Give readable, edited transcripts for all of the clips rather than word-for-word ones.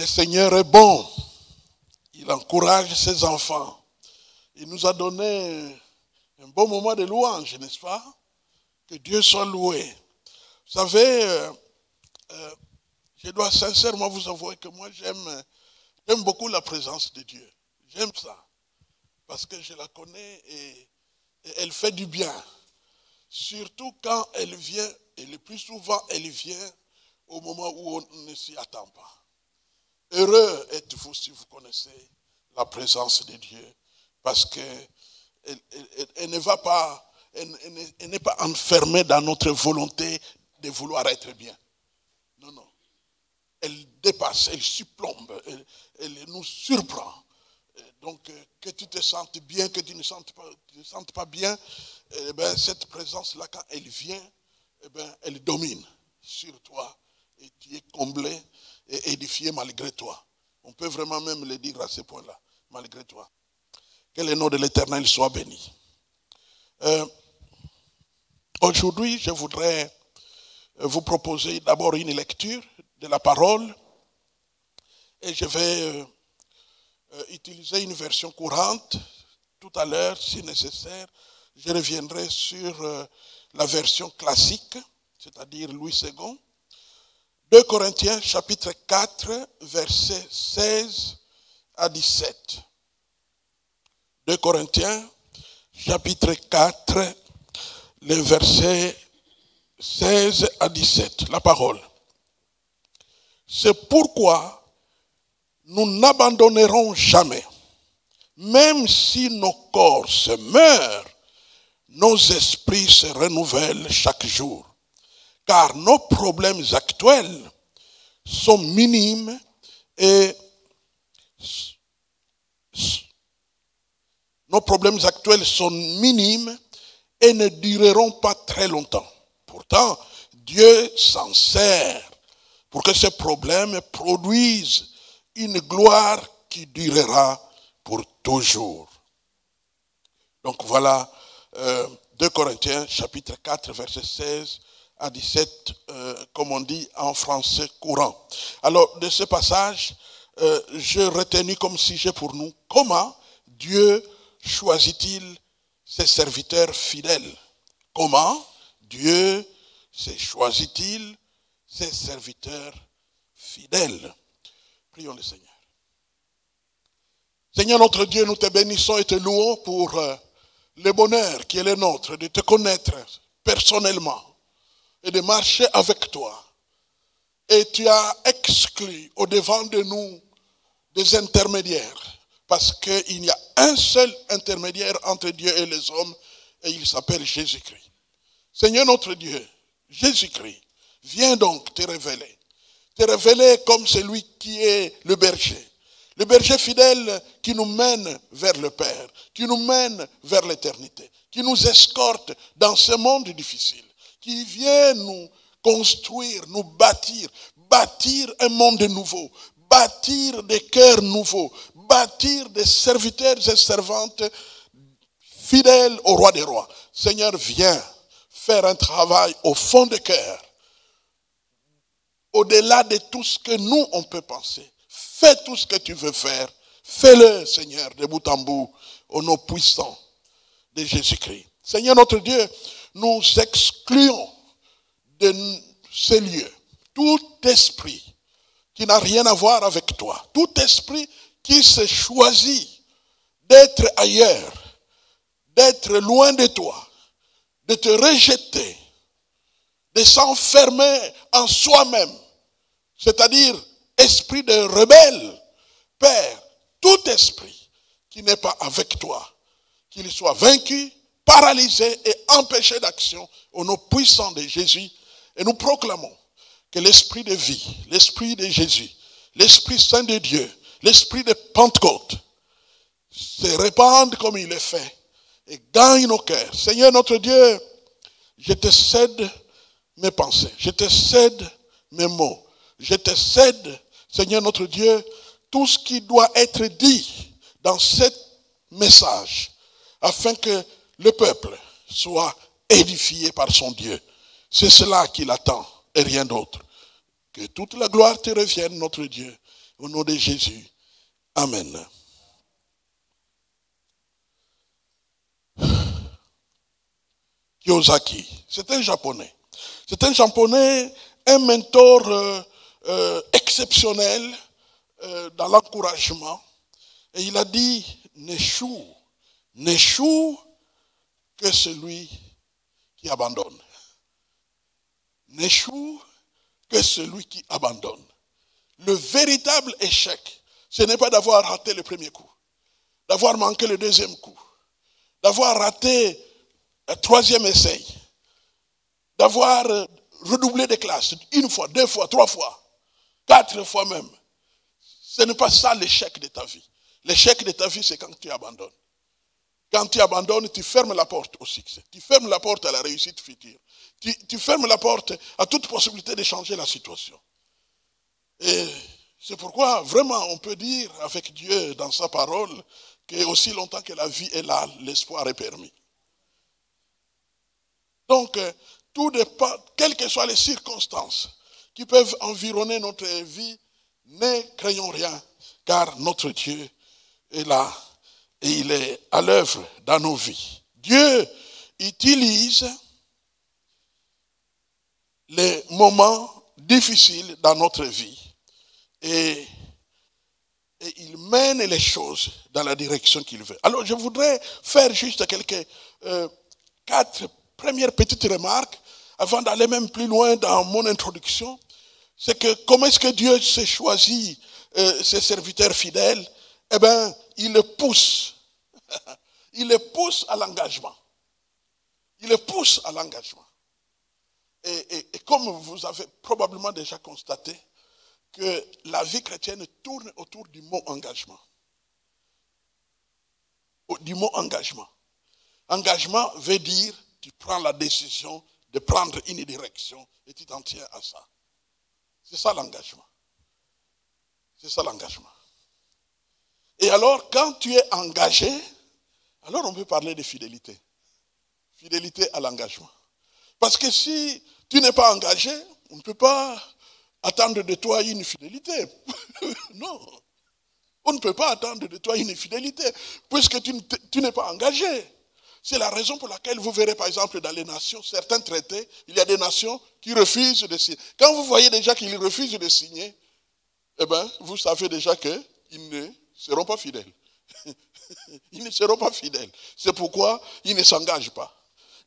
Le Seigneur est bon. Il encourage ses enfants. Il nous a donné un bon moment de louange, n'est-ce pas? Que Dieu soit loué. Vous savez, je dois sincèrement vous avouer que moi j'aime beaucoup la présence de Dieu. J'aime ça. Parce que je la connais et elle fait du bien. Surtout quand elle vient, et le plus souvent elle vient au moment où on ne s'y attend pas. Heureux êtes-vous si vous connaissez la présence de Dieu. Parce qu'elle ne va pas, elle n'est pas enfermée dans notre volonté de vouloir être bien. Non, non. Elle dépasse, elle surplombe, elle nous surprend. Donc, que tu te sentes bien, que tu ne te sentes pas bien, eh bien, cette présence-là, quand elle vient, eh bien, elle domine sur toi. Et tu es comblé et édifié malgré toi. On peut vraiment même le dire à ce point-là, malgré toi. Que le nom de l'Éternel soit béni. Aujourd'hui, je voudrais vous proposer d'abord une lecture de la parole. Et je vais utiliser une version courante. Tout à l'heure, si nécessaire, je reviendrai sur la version classique, c'est-à-dire Louis II. 2 Corinthiens, chapitre 4, versets 16 à 17. 2 Corinthiens, chapitre 4, les versets 16 à 17. La parole. C'est pourquoi nous n'abandonnerons jamais. Même si nos corps se meurent, nos esprits se renouvellent chaque jour. Car nos problèmes actuels sont minimes et ne dureront pas très longtemps. Pourtant, Dieu s'en sert pour que ces problèmes produisent une gloire qui durera pour toujours. Donc voilà 2 Corinthiens chapitre 4 verset 16 à 17, comme on dit en français courant. Alors de ce passage, j'ai retenu comme sujet pour nous, comment Dieu choisit-il ses serviteurs fidèles? Comment Dieu choisit-il ses serviteurs fidèles? Prions le Seigneur. Seigneur notre Dieu, nous te bénissons et te louons pour le bonheur qui est le nôtre, de te connaître personnellement et de marcher avec toi. Et tu as exclu au-devant de nous des intermédiaires, parce qu'il y a un seul intermédiaire entre Dieu et les hommes, et il s'appelle Jésus-Christ. Seigneur notre Dieu, Jésus-Christ, viens donc te révéler comme celui qui est le berger fidèle qui nous mène vers le Père, qui nous mène vers l'éternité, qui nous escorte dans ce monde difficile, qui vient nous construire, nous bâtir un monde nouveau, bâtir des cœurs nouveaux, bâtir des serviteurs et servantes fidèles au roi des rois. Seigneur, viens faire un travail au fond du cœur, au-delà de tout ce que nous, on peut penser. Fais tout ce que tu veux faire. Fais-le, Seigneur, de bout en bout, au nom puissant de Jésus-Christ. Seigneur notre Dieu, nous excluons de ces lieux tout esprit qui n'a rien à voir avec toi. Tout esprit qui se choisit d'être ailleurs, d'être loin de toi, de te rejeter, de s'enfermer en soi-même, c'est-à-dire esprit de rebelle. Père, tout esprit qui n'est pas avec toi, qu'il soit vaincu, paralysé et empêché d'action au nom puissant de Jésus. Et nous proclamons que l'esprit de vie, l'esprit de Jésus, l'Esprit Saint de Dieu, l'esprit de Pentecôte se répande comme il est fait et gagne nos cœurs. Seigneur notre Dieu, je te cède mes pensées, je te cède mes mots, je te cède, Seigneur notre Dieu, tout ce qui doit être dit dans ce message, afin que le peuple soit édifié par son Dieu. C'est cela qu'il attend et rien d'autre. Que toute la gloire te revienne, notre Dieu. Au nom de Jésus. Amen. Kiyosaki, c'est un japonais. C'est un japonais, un mentor exceptionnel dans l'encouragement. Et il a dit, n'échoue que celui qui abandonne. N'échoue que celui qui abandonne. Le véritable échec, ce n'est pas d'avoir raté le premier coup, d'avoir manqué le deuxième coup, d'avoir raté le troisième essai, d'avoir redoublé des classes, une fois, deux fois, trois fois, quatre fois même. Ce n'est pas ça l'échec de ta vie. L'échec de ta vie, c'est quand tu abandonnes. Quand tu abandonnes, tu fermes la porte au succès. Tu fermes la porte à la réussite future. Tu fermes la porte à toute possibilité de changer la situation. Et c'est pourquoi, vraiment, on peut dire avec Dieu dans sa parole que aussi longtemps que la vie est là, l'espoir est permis. Donc, tout dépend, quelles que soient les circonstances qui peuvent environner notre vie, ne craignons rien, car notre Dieu est là et il est à l'œuvre dans nos vies. Dieu utilise les moments difficiles dans notre vie et il mène les choses dans la direction qu'il veut. Alors, je voudrais faire juste quelques 4 premières petites remarques avant d'aller même plus loin dans mon introduction. C'est que comment est-ce que Dieu s'est choisi ses serviteurs fidèles? Eh bien, il les pousse. Il les pousse à l'engagement. Il les pousse à l'engagement. Et comme vous avez probablement déjà constaté, que la vie chrétienne tourne autour du mot engagement. Du mot engagement. Engagement veut dire, tu prends la décision de prendre une direction et tu t'en tiens à ça. C'est ça l'engagement. C'est ça l'engagement. Et alors, quand tu es engagé, alors on peut parler de fidélité. Fidélité à l'engagement. Parce que si tu n'es pas engagé, on ne peut pas attendre de toi une fidélité. Non. On ne peut pas attendre de toi une fidélité, puisque tu n'es pas engagé. C'est la raison pour laquelle vous verrez, par exemple, dans les nations, certains traités, il y a des nations qui refusent de signer. Quand vous voyez déjà qu'ils refusent de signer, eh bien, vous savez déjà qu'ils ne seront pas fidèles. Ils ne seront pas fidèles. C'est pourquoi ils ne s'engagent pas.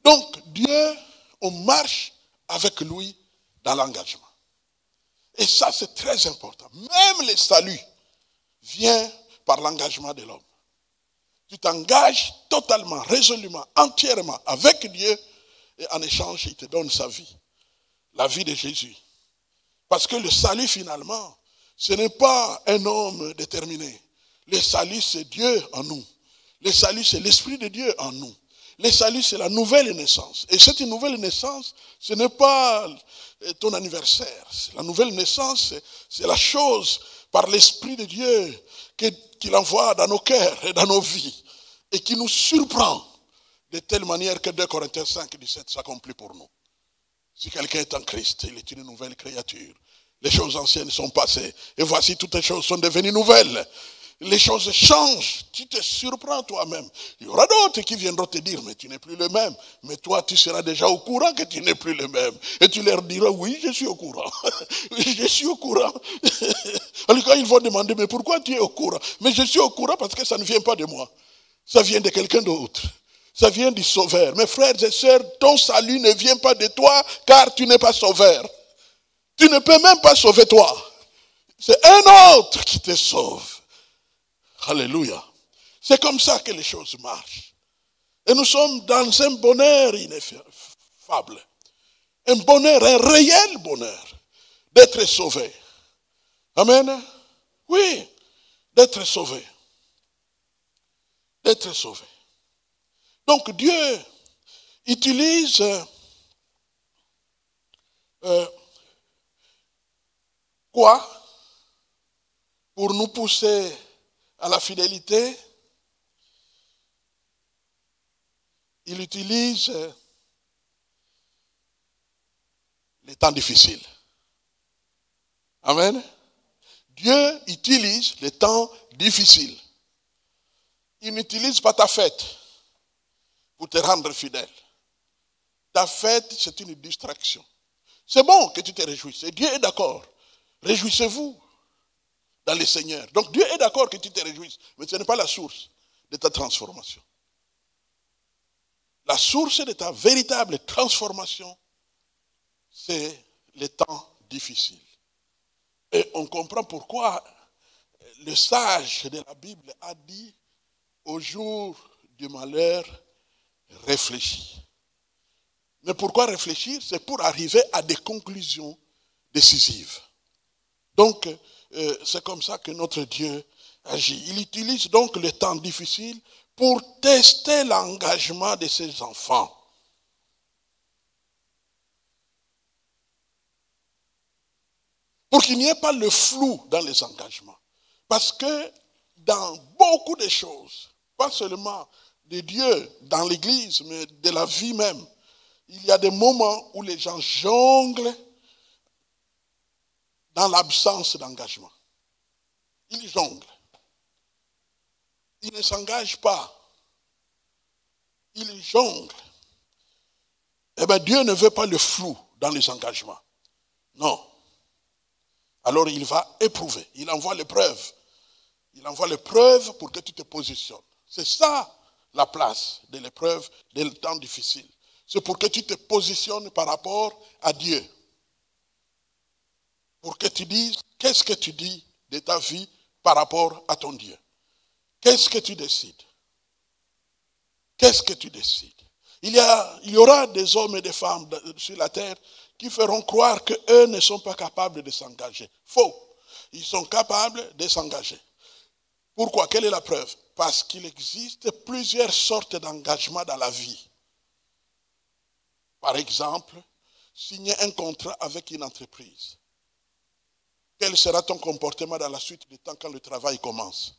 Donc, Dieu, on marche avec lui dans l'engagement. Et ça, c'est très important. Même le salut vient par l'engagement de l'homme. Tu t'engages totalement, résolument, entièrement avec Dieu et en échange, il te donne sa vie. La vie de Jésus. Parce que le salut, finalement, ce n'est pas un homme déterminé. Le salut, c'est Dieu en nous. Le salut, c'est l'Esprit de Dieu en nous. Le salut, c'est la nouvelle naissance. Et cette nouvelle naissance, ce n'est pas ton anniversaire. La nouvelle naissance, c'est la chose par l'Esprit de Dieu qu'il envoie dans nos cœurs et dans nos vies. Et qui nous surprend de telle manière que 2 Corinthiens 5, 17 s'accomplit pour nous. Si quelqu'un est en Christ, il est une nouvelle créature. Les choses anciennes sont passées. Et voici, toutes les choses sont devenues nouvelles. Les choses changent. Tu te surprends toi-même. Il y aura d'autres qui viendront te dire, mais tu n'es plus le même. Mais toi, tu seras déjà au courant que tu n'es plus le même. Et tu leur diras, oui, je suis au courant. Je suis au courant. Alors quand ils vont demander, mais pourquoi tu es au courant? Mais je suis au courant parce que ça ne vient pas de moi. Ça vient de quelqu'un d'autre. Ça vient du Sauveur. Mes frères et sœurs, ton salut ne vient pas de toi, car tu n'es pas sauveur. Tu ne peux même pas sauver toi. C'est un autre qui te sauve. Alléluia. C'est comme ça que les choses marchent. Et nous sommes dans un bonheur ineffable. Un bonheur, un réel bonheur d'être sauvés. Amen. Oui, d'être sauvés. D'être sauvés. Donc Dieu utilise quoi pour nous pousser à la fidélité? Il utilise les temps difficiles. Amen. Dieu utilise les temps difficiles. Il n'utilise pas ta fête pour te rendre fidèle. Ta fête, c'est une distraction. C'est bon que tu te réjouisses. Et Dieu est d'accord. Réjouissez-vous dans le Seigneur. Donc Dieu est d'accord que tu te réjouisses. Mais ce n'est pas la source de ta transformation. La source de ta véritable transformation, c'est les temps difficiles. Et on comprend pourquoi le sage de la Bible a dit, au jour du malheur, réfléchis. Mais pourquoi réfléchir? C'est pour arriver à des conclusions décisives. Donc, c'est comme ça que notre Dieu agit. Il utilise donc le temps difficile pour tester l'engagement de ses enfants. Pour qu'il n'y ait pas le flou dans les engagements. Parce que dans beaucoup de choses, pas seulement de Dieu, dans l'Église, mais de la vie même, il y a des moments où les gens jonglent dans l'absence d'engagement. Ils jonglent. Ils ne s'engagent pas. Ils jonglent. Eh bien, Dieu ne veut pas le flou dans les engagements. Non. Alors il va éprouver. Il envoie l'épreuve. Il envoie l'épreuve pour que tu te positionnes. C'est ça la place de l'épreuve, des temps difficiles. C'est pour que tu te positionnes par rapport à Dieu. Pour que tu dises, qu'est-ce que tu dis de ta vie par rapport à ton Dieu? Qu'est-ce que tu décides? Qu'est-ce que tu décides? Il y aura des hommes et des femmes sur la terre qui feront croire qu'eux ne sont pas capables de s'engager. Faux. Ils sont capables de s'engager. Pourquoi? Quelle est la preuve? Parce qu'il existe plusieurs sortes d'engagements dans la vie. Par exemple, signer un contrat avec une entreprise. Quel sera ton comportement dans la suite du temps quand le travail commence?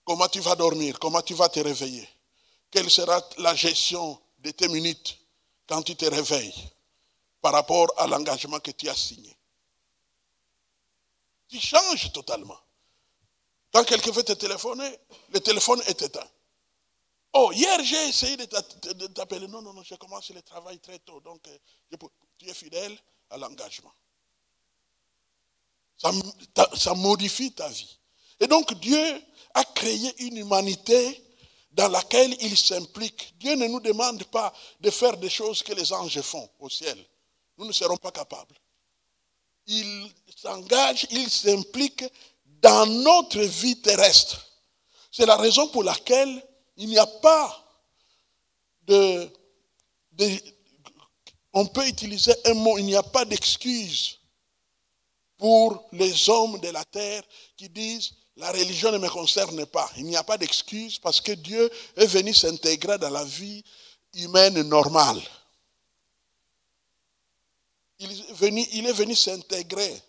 Comment tu vas dormir? Comment tu vas te réveiller? Quelle sera la gestion de tes minutes quand tu te réveilles par rapport à l'engagement que tu as signé? Tu changes totalement. Quand quelqu'un veut te téléphoner, le téléphone est éteint. Oh, hier j'ai essayé de t'appeler. Non, j'ai commencé le travail très tôt. Donc, tu es fidèle à l'engagement. Ça modifie ta vie. Et donc, Dieu a créé une humanité dans laquelle il s'implique. Dieu ne nous demande pas de faire des choses que les anges font au ciel. Nous ne serons pas capables. Il s'engage, il s'implique dans notre vie terrestre. C'est la raison pour laquelle il n'y a pas on peut utiliser un mot, il n'y a pas d'excuse pour les hommes de la terre qui disent la religion ne me concerne pas. Il n'y a pas d'excuse parce que Dieu est venu s'intégrer dans la vie humaine normale. Il est venu s'intégrer.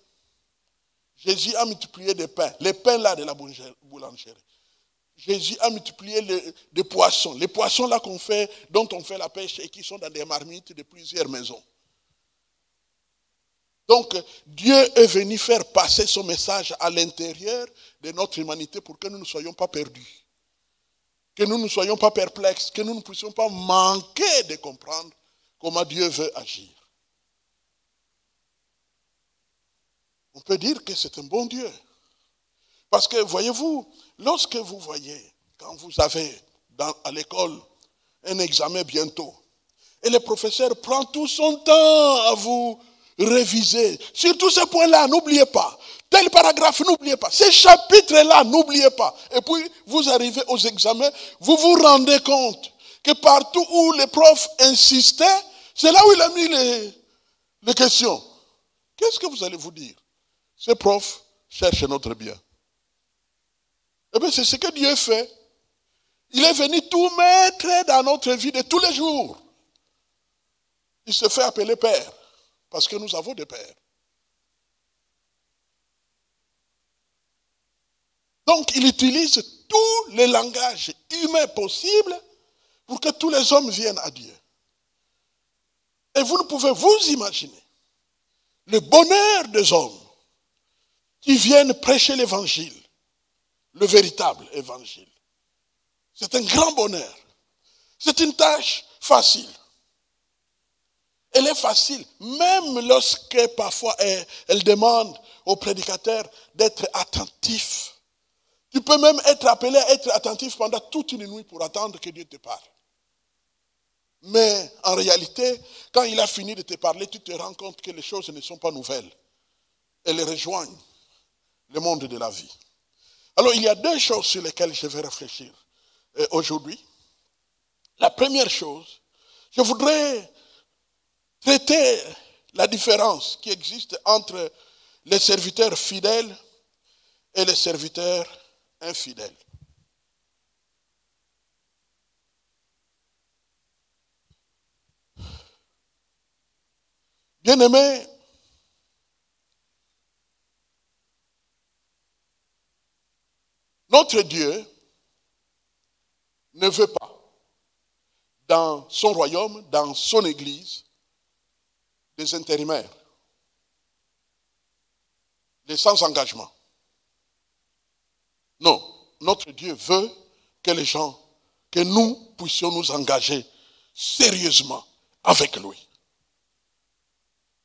Jésus a multiplié des pains, les pains là de la boulangerie. Jésus a multiplié des poissons. Les poissons là dont on fait la pêche et qui sont dans des marmites de plusieurs maisons. Donc, Dieu est venu faire passer son message à l'intérieur de notre humanité pour que nous ne soyons pas perdus. Que nous ne soyons pas perplexes, que nous ne puissions pas manquer de comprendre comment Dieu veut agir. On peut dire que c'est un bon Dieu. Parce que, voyez-vous, lorsque vous voyez, quand vous avez à l'école un examen bientôt, et le professeur prend tout son temps à vous réviser, sur tous ces points-là, n'oubliez pas, tel paragraphe, n'oubliez pas, ces chapitres-là, n'oubliez pas. Et puis, vous arrivez aux examens, vous vous rendez compte que partout où les profs insistaient, c'est là où il a mis les questions. Qu'est-ce que vous allez vous dire? Ces profs cherchent notre bien. Eh bien, c'est ce que Dieu fait. Il est venu tout mettre dans notre vie de tous les jours. Il se fait appeler Père, parce que nous avons des pères. Donc, il utilise tous les langages humains possibles pour que tous les hommes viennent à Dieu. Et vous ne pouvez vous imaginer le bonheur des hommes qui viennent prêcher l'évangile, le véritable évangile. C'est un grand bonheur. C'est une tâche facile. Elle est facile, même lorsque parfois elle demande au prédicateur d'être attentif. Tu peux même être appelé à être attentif pendant toute une nuit pour attendre que Dieu te parle. Mais en réalité, quand il a fini de te parler, tu te rends compte que les choses ne sont pas nouvelles. Elles rejoignent le monde de la vie. Alors il y a deux choses sur lesquelles je vais réfléchir aujourd'hui. La première chose, je voudrais traiter la différence qui existe entre les serviteurs fidèles et les serviteurs infidèles. Bien-aimés, notre Dieu ne veut pas, dans son royaume, dans son église, des intérimaires, des sans engagement. Non, notre Dieu veut que les gens, que nous puissions nous engager sérieusement avec lui.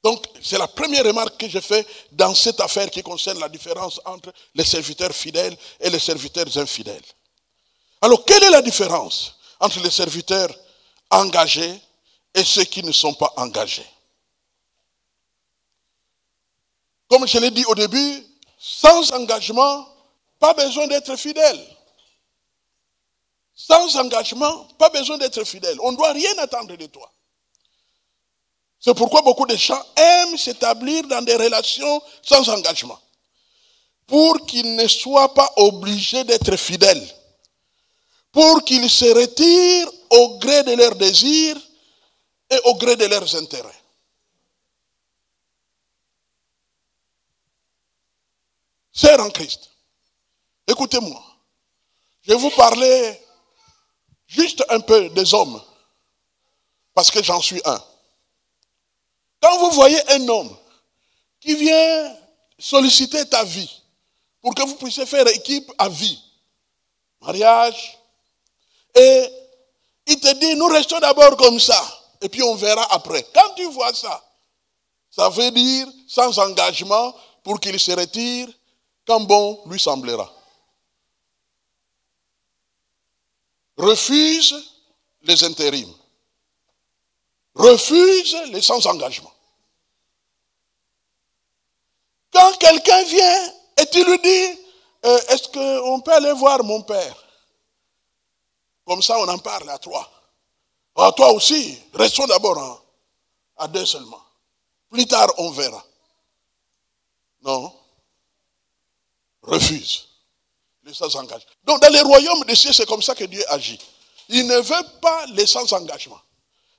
Donc, c'est la première remarque que je fais dans cette affaire qui concerne la différence entre les serviteurs fidèles et les serviteurs infidèles. Alors, quelle est la différence entre les serviteurs engagés et ceux qui ne sont pas engagés? Comme je l'ai dit au début, sans engagement, pas besoin d'être fidèle. Sans engagement, pas besoin d'être fidèle. On ne doit rien attendre de toi. C'est pourquoi beaucoup de gens aiment s'établir dans des relations sans engagement, pour qu'ils ne soient pas obligés d'être fidèles, pour qu'ils se retirent au gré de leurs désirs et au gré de leurs intérêts. Sœurs en Christ, écoutez-moi, je vais vous parler juste un peu des hommes, parce que j'en suis un. Quand vous voyez un homme qui vient solliciter ta vie pour que vous puissiez faire équipe à vie, mariage, et il te dit, nous restons d'abord comme ça, et puis on verra après. Quand tu vois ça, ça veut dire sans engagement pour qu'il se retire quand bon lui semblera. Refuse les intérims. Refuse les sans engagement. Quand quelqu'un vient et tu lui dis, est-ce qu'on peut aller voir mon père? Comme ça, on en parle à trois. À toi aussi, restons d'abord à deux seulement. Plus tard, on verra. Non. Refuse les sans engagement. Donc, dans les royaumes des cieux, c'est comme ça que Dieu agit. Il ne veut pas les sans engagement.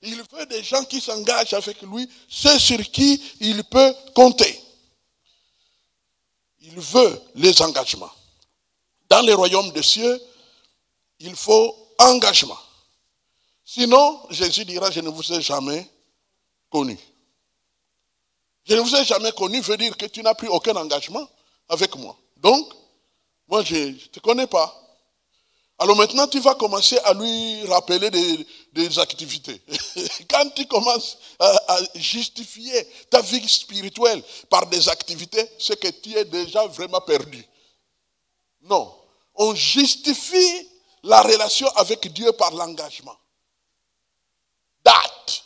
Il veut des gens qui s'engagent avec lui, ceux sur qui il peut compter. Il veut les engagements. Dans les royaumes des cieux, il faut engagement. Sinon, Jésus dira, je ne vous ai jamais connu. Je ne vous ai jamais connu veut dire que tu n'as pris aucun engagement avec moi. Donc, moi, je ne te connais pas. Alors maintenant, tu vas commencer à lui rappeler des activités. Quand tu commences à justifier ta vie spirituelle par des activités, c'est que tu es déjà vraiment perdu. Non. On justifie la relation avec Dieu par l'engagement. Date.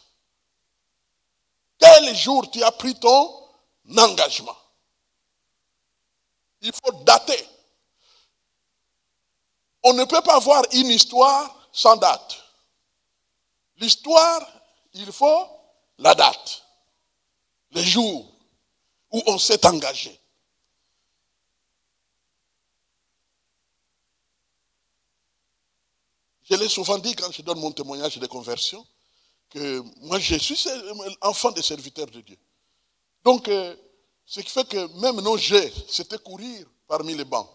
Quel jour tu as pris ton engagement? Il faut dater. On ne peut pas avoir une histoire sans date. L'histoire, il faut la date. Le jour où on s'est engagé. Je l'ai souvent dit quand je donne mon témoignage de conversion, que moi je suis enfant des serviteurs de Dieu. Donc, ce qui fait que même nos jeux, c'était courir parmi les bancs.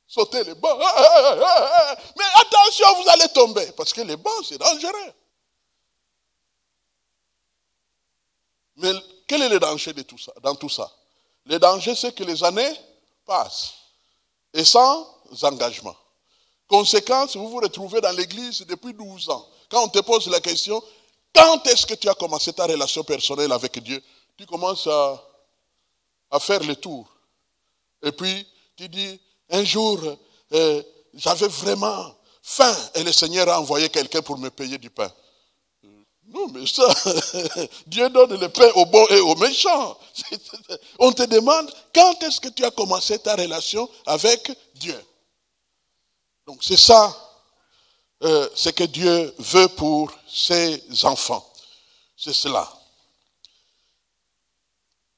Sauter les bancs. Mais attention, vous allez tomber. Parce que les bancs, c'est dangereux. Mais quel est le danger de tout ça, dans tout ça? Le danger, c'est que les années passent. Et sans engagement. Conséquence, vous vous retrouvez dans l'église depuis 12 ans. Quand on te pose la question, quand est-ce que tu as commencé ta relation personnelle avec Dieu? Tu commences à faire le tour. Et puis, tu dis, un jour, j'avais vraiment faim et le Seigneur a envoyé quelqu'un pour me payer du pain. Non, mais ça, Dieu donne le pain aux bons et aux méchants. On te demande, quand est-ce que tu as commencé ta relation avec Dieu? Donc c'est ça, ce que Dieu veut pour ses enfants. C'est cela.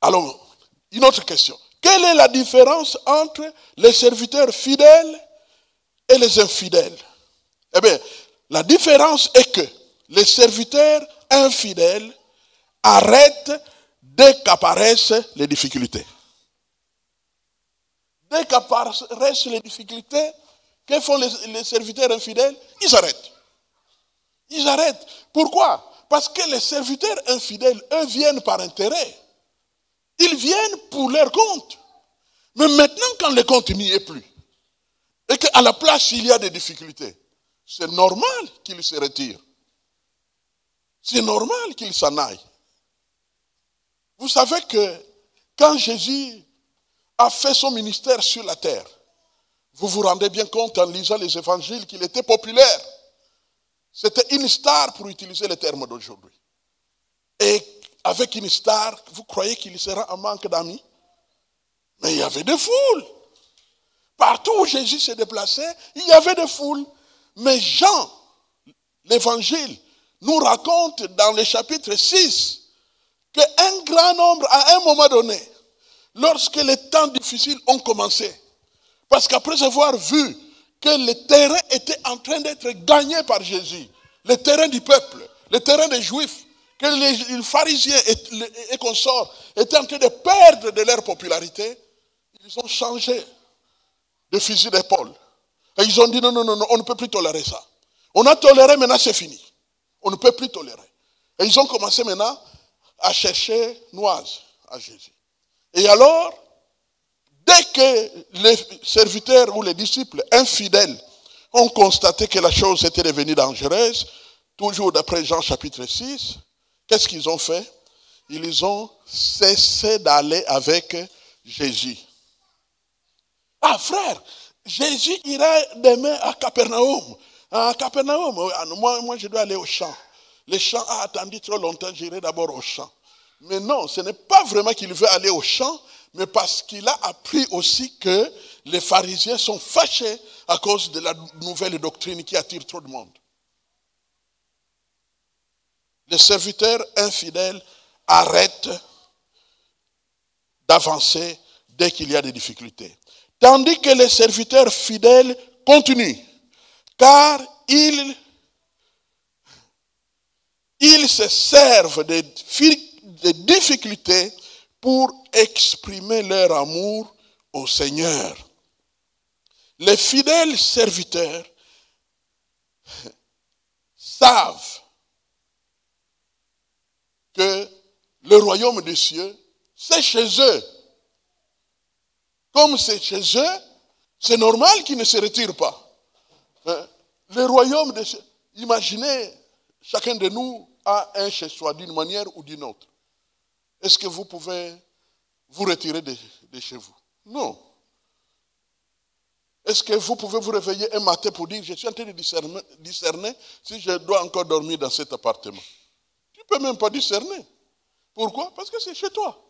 Alors, une autre question. Quelle est la différence entre les serviteurs fidèles et les infidèles? Eh bien, la différence est que les serviteurs infidèles arrêtent dès qu'apparaissent les difficultés. Dès qu'apparaissent les difficultés, que font les serviteurs infidèles? Ils arrêtent. Ils arrêtent. Pourquoi? Parce que les serviteurs infidèles, eux, viennent par intérêt. Ils viennent pour leur compte. Mais maintenant, quand le compte n'y est plus, et qu'à la place, il y a des difficultés, c'est normal qu'ils se retirent. C'est normal qu'ils s'en aillent. Vous savez que quand Jésus a fait son ministère sur la terre, vous vous rendez bien compte en lisant les évangiles qu'il était populaire. C'était une star pour utiliser les termes d'aujourd'hui. Et avec une star, vous croyez qu'il sera en manque d'amis? Mais il y avait des foules. Partout où Jésus se déplaçait, il y avait des foules. Mais Jean, l'évangile, nous raconte dans le chapitre 6 qu'un grand nombre, à un moment donné, lorsque les temps difficiles ont commencé, parce qu'après avoir vu que le terrain était en train d'être gagné par Jésus, le terrain du peuple, le terrain des Juifs, que les pharisiens et consorts étaient en train de perdre de leur popularité, ils ont changé de fusil d'épaule. Et ils ont dit non, on ne peut plus tolérer ça. On a toléré, maintenant c'est fini. On ne peut plus tolérer. Et ils ont commencé maintenant à chercher noise à Jésus. Et alors, dès que les serviteurs ou les disciples infidèles ont constaté que la chose était devenue dangereuse, toujours d'après Jean chapitre 6, qu'est-ce qu'ils ont fait? Ils ont cessé d'aller avec Jésus. Ah frère, Jésus ira demain à Capernaum. À Capernaum, moi je dois aller au champ. Le champ a attendu trop longtemps, j'irai d'abord au champ. Mais non, ce n'est pas vraiment qu'il veut aller au champ, mais parce qu'il a appris aussi que les pharisiens sont fâchés à cause de la nouvelle doctrine qui attire trop de monde. Les serviteurs infidèles arrêtent d'avancer dès qu'il y a des difficultés. Tandis que les serviteurs fidèles continuent, car ils se servent des difficultés pour exprimer leur amour au Seigneur. Les fidèles serviteurs savent que le royaume des cieux, c'est chez eux. Comme c'est chez eux, c'est normal qu'ils ne se retirent pas. Le royaume des cieux, imaginez, chacun de nous a un chez soi d'une manière ou d'une autre. Est-ce que vous pouvez vous retirer de chez vous? Non. Est-ce que vous pouvez vous réveiller un matin pour dire, je suis en train de discerner si je dois encore dormir dans cet appartement? Tu ne peux même pas discerner. Pourquoi? Parce que c'est chez toi.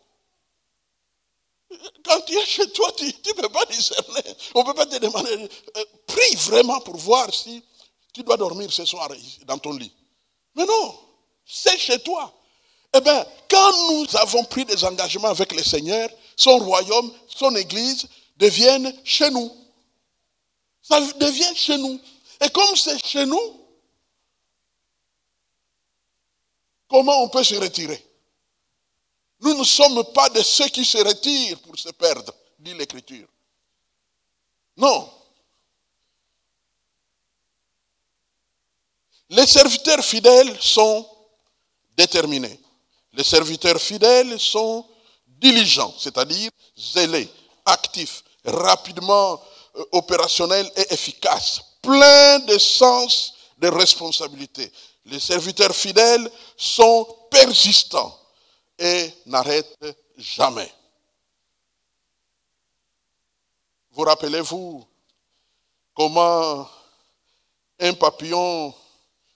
Quand tu es chez toi, tu ne peux pas discerner. On ne peut pas te demander, prie vraiment pour voir si tu dois dormir ce soir dans ton lit. Mais non, c'est chez toi. Eh bien, quand nous avons pris des engagements avec le Seigneur, son royaume, son église deviennent chez nous. Ça devient chez nous. Et comme c'est chez nous, comment on peut se retirer? Nous ne sommes pas de ceux qui se retirent pour se perdre, dit l'Écriture. Non. Les serviteurs fidèles sont déterminés. Les serviteurs fidèles sont diligent, c'est-à-dire zélé, actif, rapidement opérationnel et efficace, plein de sens de responsabilité. Les serviteurs fidèles sont persistants et n'arrêtent jamais. Vous rappelez-vous comment un papillon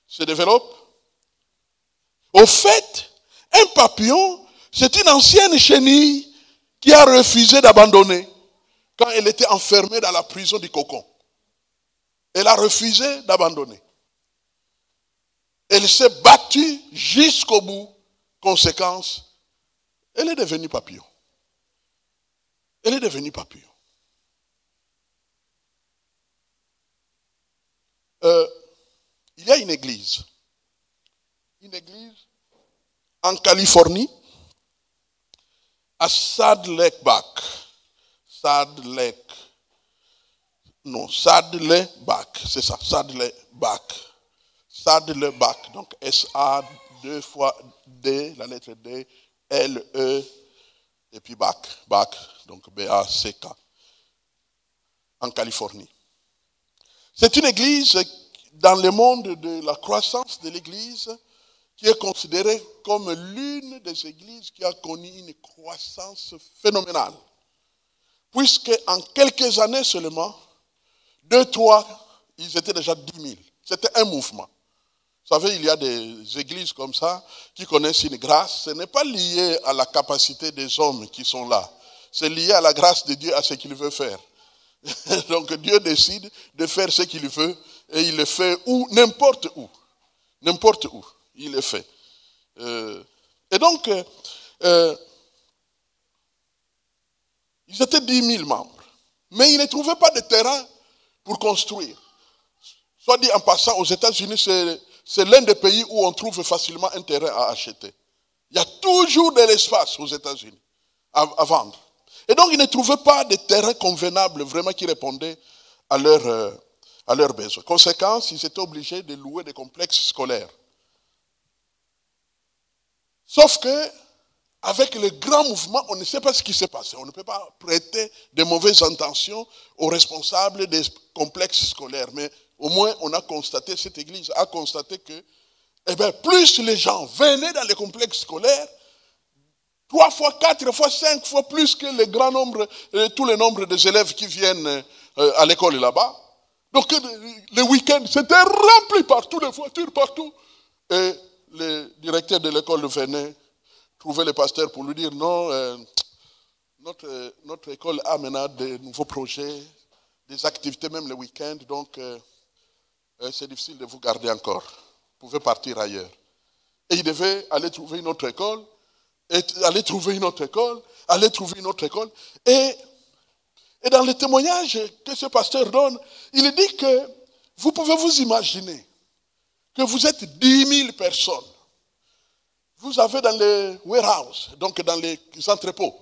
se développe? Au fait, un papillon, c'est une ancienne chenille qui a refusé d'abandonner quand elle était enfermée dans la prison du cocon. Elle a refusé d'abandonner. Elle s'est battue jusqu'au bout. Conséquence, elle est devenue papillon. Elle est devenue papillon. Il y a une église en Californie, à Saddleback. C'est ça, Saddleback. Donc S-A, 2 fois D, la lettre D, L-E, et puis Back, donc B-A-C-K, en Californie. C'est une église dans le monde de la croissance de l'église qui est considérée comme l'une des églises qui a connu une croissance phénoménale. Puisque en quelques années seulement, 2, 3, ils étaient déjà 10 000. C'était un mouvement. Vous savez, il y a des églises comme ça qui connaissent une grâce. Ce n'est pas lié à la capacité des hommes qui sont là. C'est lié à la grâce de Dieu, à ce qu'il veut faire. Donc Dieu décide de faire ce qu'il veut et il le fait où, n'importe où. N'importe où, il le fait. Et donc, ils étaient 10 000 membres. Mais ils ne trouvaient pas de terrain pour construire. Soit dit en passant, aux États-Unis, c'est l'un des pays où on trouve facilement un terrain à acheter. Il y a toujours de l'espace aux États-Unis à vendre. Et donc, ils ne trouvaient pas de terrain convenable, vraiment, qui répondait à leurs besoins. Conséquence, ils étaient obligés de louer des complexes scolaires. Sauf que, avec le grand mouvement, on ne sait pas ce qui s'est passé. On ne peut pas prêter de mauvaises intentions aux responsables des complexes scolaires. Mais au moins, on a constaté, cette église a constaté que, plus les gens venaient dans les complexes scolaires, 3 fois, 4 fois, 5 fois plus que le grand nombre, tous les nombres des élèves qui viennent à l'école là-bas. Donc, le week-end, c'était rempli partout, les voitures partout. Et le directeur de l'école venait trouver le pasteur pour lui dire non, notre école a maintenant de nouveaux projets, des activités même le week-end, donc c'est difficile de vous garder encore. Vous pouvez partir ailleurs. Et il devait aller trouver une autre école, aller trouver une autre école. Et dans le témoignage que ce pasteur donne, il dit que vous pouvez vous imaginer que vous êtes 10 000 personnes. Vous avez dans les warehouses, donc dans les entrepôts,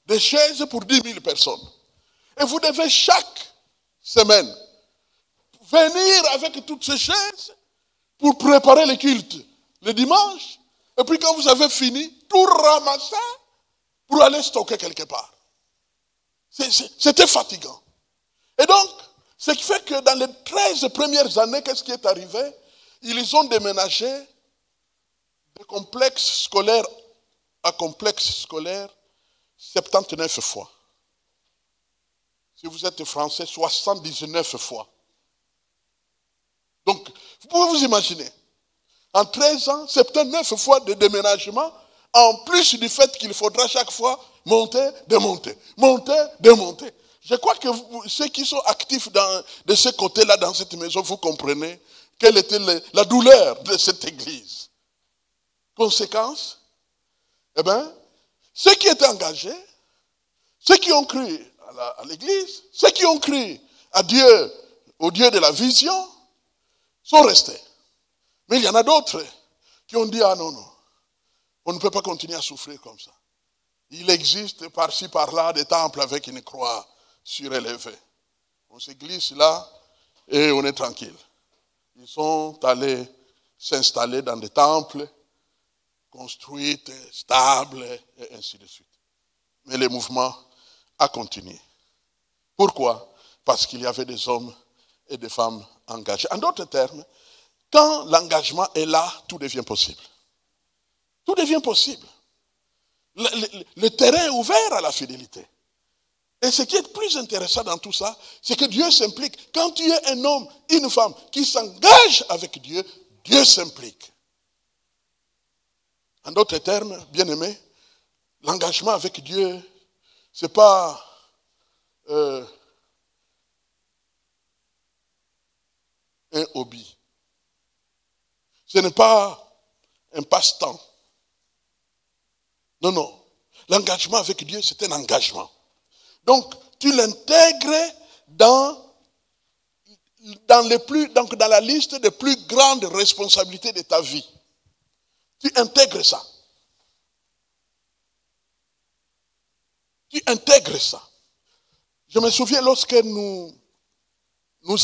des chaises pour 10 000 personnes. Et vous devez chaque semaine venir avec toutes ces chaises pour préparer le culte le dimanche. Et puis quand vous avez fini, tout ramasser pour aller stocker quelque part. C'était fatigant. Et donc, ce qui fait que dans les 13 premières années, qu'est-ce qui est arrivé? Ils ont déménagé de complexe scolaire à complexe scolaire 79 fois. Si vous êtes français, 79 fois. Donc, vous pouvez vous imaginer, en 13 ans, 79 fois de déménagement, en plus du fait qu'il faudra chaque fois monter, démonter, monter, démonter. Je crois que ceux qui sont actifs de ce côté-là, dans cette maison, vous comprenez quelle était la douleur de cette église. Conséquence, ceux qui étaient engagés, ceux qui ont cru à l'église, ceux qui ont cru à Dieu, au Dieu de la vision, sont restés. Mais il y en a d'autres qui ont dit, ah non, on ne peut pas continuer à souffrir comme ça. Il existe par-ci, par-là des temples avec une croix surélevée. On se glisse là et on est tranquille. Ils sont allés s'installer dans des temples construits, stables, et ainsi de suite. Mais le mouvement a continué. Pourquoi? Parce qu'il y avait des hommes et des femmes engagés. En d'autres termes, quand l'engagement est là, tout devient possible. Tout devient possible. Le terrain est ouvert à la fidélité. Et ce qui est plus intéressant dans tout ça, c'est que Dieu s'implique. Quand tu es un homme, une femme qui s'engage avec Dieu, Dieu s'implique. En d'autres termes, bien-aimés, l'engagement avec Dieu, ce n'est pas un hobby. Ce n'est pas un passe-temps. Non, non. L'engagement avec Dieu, c'est un engagement. Donc, tu l'intègres dans la liste des plus grandes responsabilités de ta vie. Tu intègres ça. Tu intègres ça. Je me souviens lorsque nous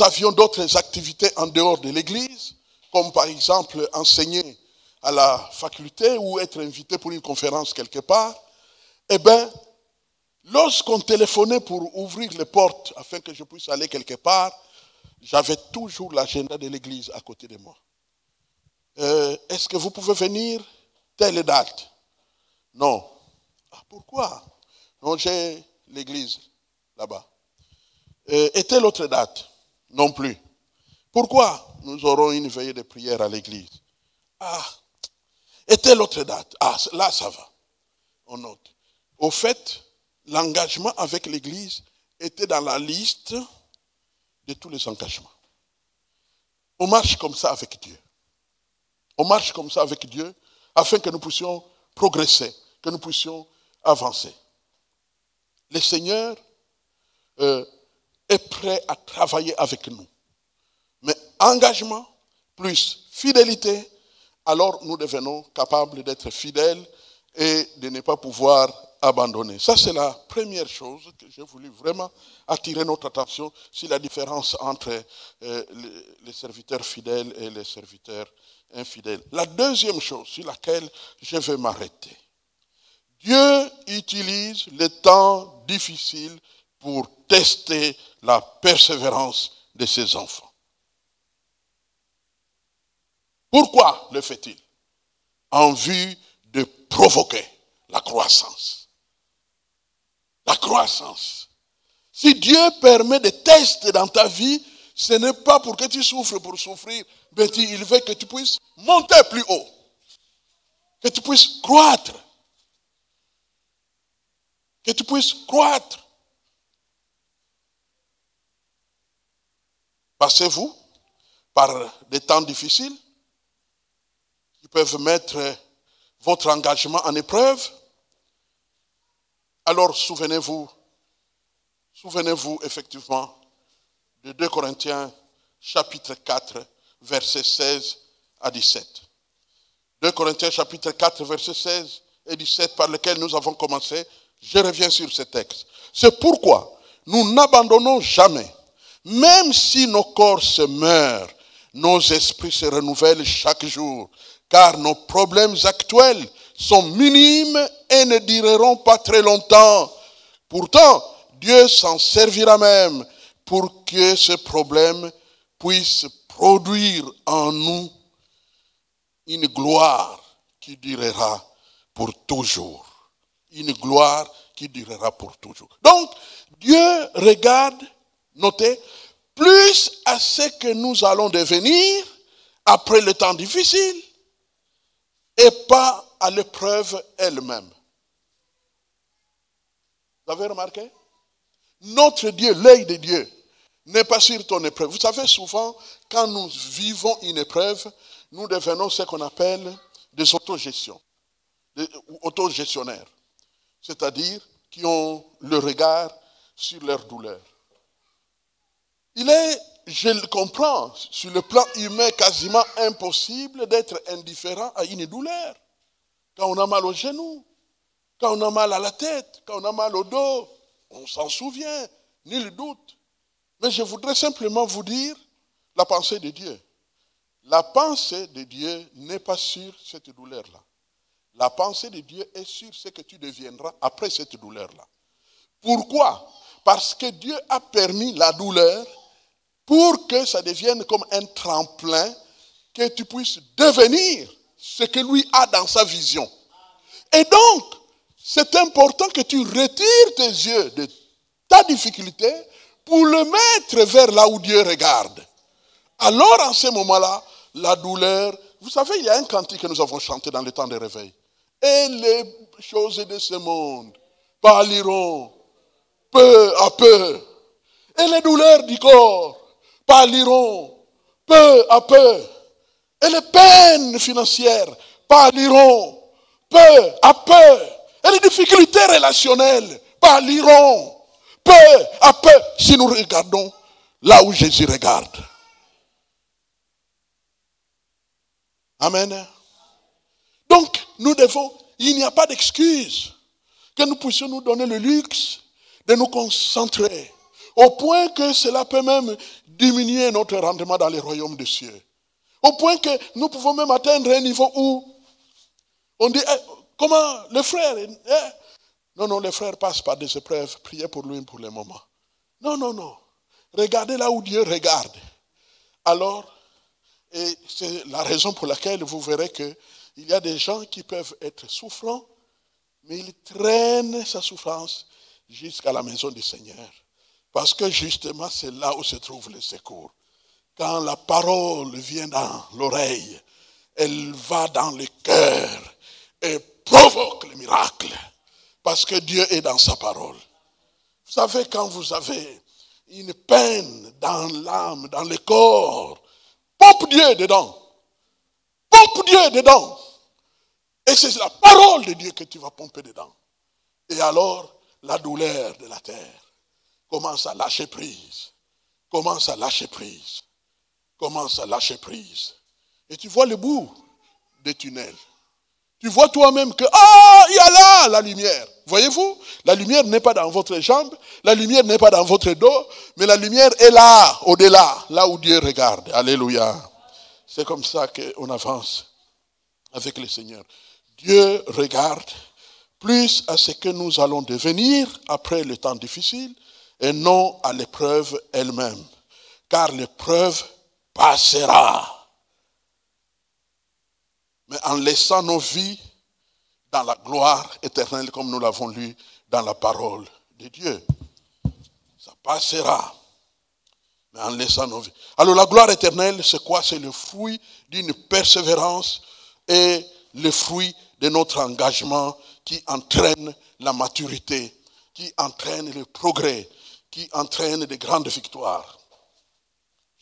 avions d'autres activités en dehors de l'église, comme par exemple enseigner à la faculté ou être invité pour une conférence quelque part, eh bien, lorsqu'on téléphonait pour ouvrir les portes afin que je puisse aller quelque part, j'avais toujours l'agenda de l'église à côté de moi. Est-ce que vous pouvez venir telle date? Non. Ah, pourquoi? Non, j'ai l'église là-bas. Et telle autre date? Non plus. Pourquoi? Nous aurons une veillée de prière à l'église. Ah, et telle autre date? Ah, là ça va. On note. Au fait, l'engagement avec l'église était dans la liste de tous les engagements. On marche comme ça avec Dieu. On marche comme ça avec Dieu afin que nous puissions progresser, que nous puissions avancer. Le Seigneur est prêt à travailler avec nous. Mais engagement plus fidélité, alors nous devenons capables d'être fidèles et de ne pas pouvoir abandonner. Ça, c'est la première chose que j'ai voulu vraiment attirer notre attention sur la différence entre les serviteurs fidèles et les serviteurs infidèles. La deuxième chose sur laquelle je vais m'arrêter. Dieu utilise les temps difficiles pour tester la persévérance de ses enfants. Pourquoi le fait-il? En vue de provoquer la croissance. La croissance. Si Dieu permet des tests dans ta vie, ce n'est pas pour que tu souffres pour souffrir, mais il veut que tu puisses monter plus haut. Que tu puisses croître. Que tu puisses croître. Passez-vous par des temps difficiles qui peuvent mettre votre engagement en épreuve? Alors souvenez-vous effectivement de 2 Corinthiens chapitre 4 versets 16 à 17. 2 Corinthiens chapitre 4 versets 16 et 17 par lequel nous avons commencé. Je reviens sur ce texte. C'est pourquoi nous n'abandonnons jamais. Même si nos corps se meurent, nos esprits se renouvellent chaque jour. Car nos problèmes actuels sont minimes et ne dureront pas très longtemps. Pourtant, Dieu s'en servira même pour que ce problème puisse produire en nous une gloire qui durera pour toujours. Une gloire qui durera pour toujours. Donc, Dieu regarde, notez, plus à ce que nous allons devenir après le temps difficile et pas à l'épreuve elle-même. Vous avez remarqué? Notre Dieu, l'œil de Dieu, n'est pas sur ton épreuve. Vous savez, souvent, quand nous vivons une épreuve, nous devenons ce qu'on appelle des autogestions, ou autogestionnaires. C'est-à-dire qui ont le regard sur leur douleur. Il est, je le comprends, sur le plan humain, quasiment impossible d'être indifférent à une douleur. Quand on a mal au genou, quand on a mal à la tête, quand on a mal au dos, on s'en souvient, nul doute. Mais je voudrais simplement vous dire la pensée de Dieu. La pensée de Dieu n'est pas sur cette douleur-là. La pensée de Dieu est sur ce que tu deviendras après cette douleur-là. Pourquoi? Parce que Dieu a permis la douleur pour que ça devienne comme un tremplin, que tu puisses devenir ce que lui a dans sa vision. Et donc, c'est important que tu retires tes yeux de ta difficulté pour le mettre vers là où Dieu regarde. Alors, en ce moment-là, la douleur... Vous savez, il y a un cantique que nous avons chanté dans le temps de réveil. Et les choses de ce monde pâliront peu à peu. Et les douleurs du corps pâliront peu à peu. Et les peines financières pâliront peu à peu. Et les difficultés relationnelles pâliront peu à peu. Si nous regardons là où Jésus regarde. Amen. Donc, nous devons, il n'y a pas d'excuse que nous puissions nous donner le luxe de nous concentrer, au point que cela peut même diminuer notre rendement dans les royaumes des cieux. Au point que nous pouvons même atteindre un niveau où on dit, comment le frère, non, le frère passe par des épreuves, priez pour lui pour le moment. Non. Regardez là où Dieu regarde. Alors, et c'est la raison pour laquelle vous verrez qu'il y a des gens qui peuvent être souffrants, mais ils traînent sa souffrance jusqu'à la maison du Seigneur. Parce que justement, c'est là où se trouve le secours. Quand la parole vient dans l'oreille, elle va dans le cœur et provoque le miracle. Parce que Dieu est dans sa parole. Vous savez, quand vous avez une peine dans l'âme, dans le corps, pompe Dieu dedans. Pompe Dieu dedans. Et c'est la parole de Dieu que tu vas pomper dedans. Et alors, la douleur de la terre commence à lâcher prise. Commence à lâcher prise. Commence à lâcher prise. Et tu vois le bout des tunnels. Tu vois toi-même que, il y a là la lumière. Voyez-vous, la lumière n'est pas dans votre jambe, la lumière n'est pas dans votre dos, mais la lumière est là, au-delà, là où Dieu regarde. Alléluia. C'est comme ça qu'on avance avec le Seigneur. Dieu regarde plus à ce que nous allons devenir après le temps difficile et non à l'épreuve elle-même. Car l'épreuve passera. Mais en laissant nos vies dans la gloire éternelle comme nous l'avons lu dans la parole de Dieu. Ça passera. Mais en laissant nos vies. Alors la gloire éternelle, c'est quoi? C'est le fruit d'une persévérance et le fruit de notre engagement qui entraîne la maturité, qui entraîne le progrès, qui entraîne de grandes victoires.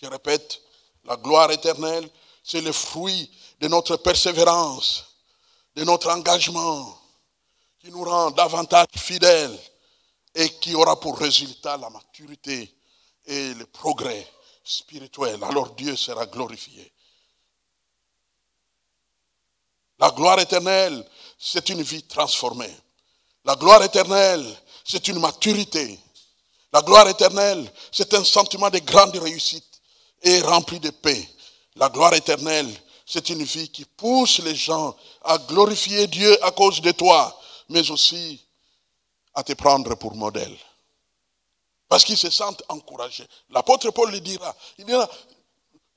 Je répète, la gloire éternelle, c'est le fruit de notre persévérance, de notre engagement, qui nous rend davantage fidèles et qui aura pour résultat la maturité et le progrès spirituel. Alors Dieu sera glorifié. La gloire éternelle, c'est une vie transformée. La gloire éternelle, c'est une maturité. La gloire éternelle, c'est un sentiment de grande réussite et rempli de paix. La gloire éternelle, c'est une vie qui pousse les gens à glorifier Dieu à cause de toi, mais aussi à te prendre pour modèle. Parce qu'ils se sentent encouragés. L'apôtre Paul le dira. Il dira,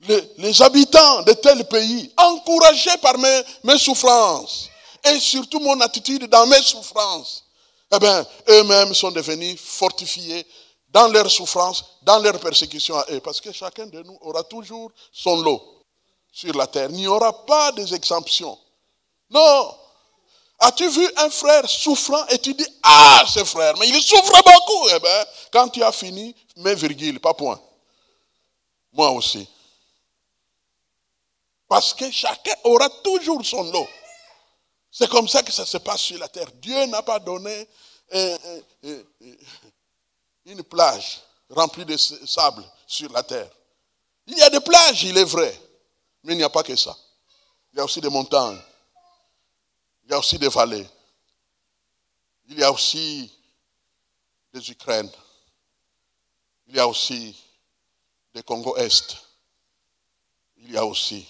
les habitants de tel pays, encouragés par mes souffrances, et surtout mon attitude dans mes souffrances, eh bien, eux-mêmes sont devenus fortifiés dans leurs souffrances, dans leurs persécutions à eux. Parce que chacun de nous aura toujours son lot sur la terre. Il n'y aura pas des exemptions. Non. As-tu vu un frère souffrant et tu dis, ce frère, mais il souffre beaucoup. Eh bien, quand tu as fini, mets virgule, pas point. Moi aussi. Parce que chacun aura toujours son lot. C'est comme ça que ça se passe sur la terre. Dieu n'a pas donné une plage remplie de sable sur la terre. Il y a des plages, il est vrai. Mais il n'y a pas que ça. Il y a aussi des montagnes. Il y a aussi des vallées. Il y a aussi des Ukraines. Il y a aussi des Congo-Est. Il y a aussi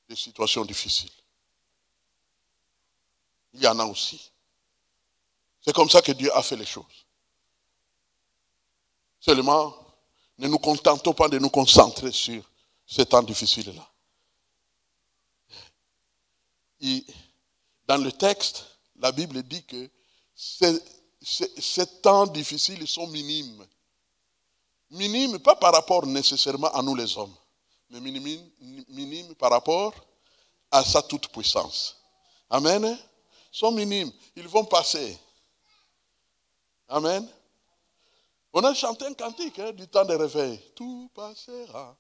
des situations difficiles. Il y en a aussi. C'est comme ça que Dieu a fait les choses. Seulement, ne nous contentons pas de nous concentrer sur ces temps difficiles-là. Dans le texte, la Bible dit que ces temps difficiles sont minimes. Minimes, pas par rapport nécessairement à nous les hommes, mais minimes par rapport à sa toute-puissance. Amen. Ils sont minimes. Ils vont passer. Amen. On a chanté un cantique du temps de réveil. Tout passera,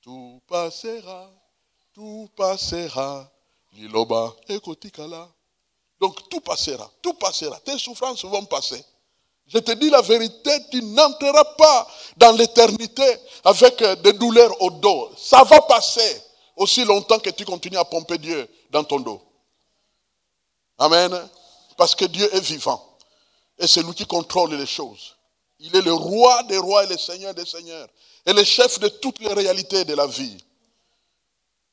tout passera, tout passera. Liloba et Kotikala. Donc tout passera, tout passera. Tes souffrances vont passer. Je te dis la vérité, tu n'entreras pas dans l'éternité avec des douleurs au dos. Ça va passer aussi longtemps que tu continues à pomper Dieu dans ton dos. Amen. Parce que Dieu est vivant. Et c'est lui qui contrôle les choses. Il est le roi des rois et le seigneur des seigneurs. Et le chef de toutes les réalités de la vie.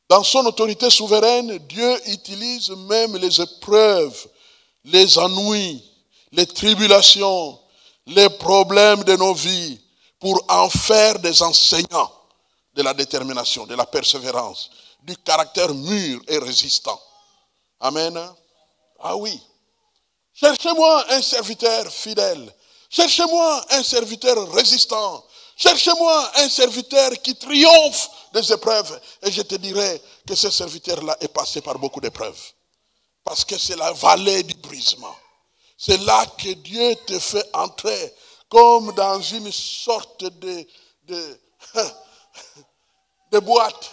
Dans son autorité souveraine, Dieu utilise même les épreuves, les ennuis, les tribulations, les problèmes de nos vies pour en faire des enseignants de la détermination, de la persévérance, du caractère mûr et résistant. Amen. Ah oui. Cherchez-moi un serviteur fidèle. Cherchez-moi un serviteur résistant. Cherchez-moi un serviteur qui triomphe des épreuves. Et je te dirai que ce serviteur-là est passé par beaucoup d'épreuves. Parce que c'est la vallée du brisement. C'est là que Dieu te fait entrer comme dans une sorte de boîte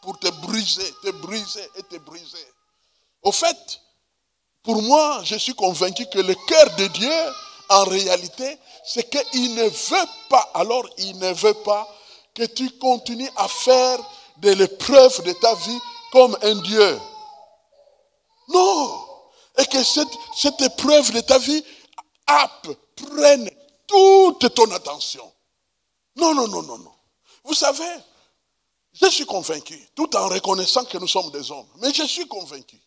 pour te briser et te briser. Au fait, pour moi, je suis convaincu que le cœur de Dieu, en réalité, c'est qu'il ne veut pas, alors il ne veut pas que tu continues à faire de l'épreuve de ta vie comme un Dieu. Non. Et que cette épreuve de ta vie prenne toute ton attention. Non, non, non, non, non. Vous savez, je suis convaincu, tout en reconnaissant que nous sommes des hommes, mais je suis convaincu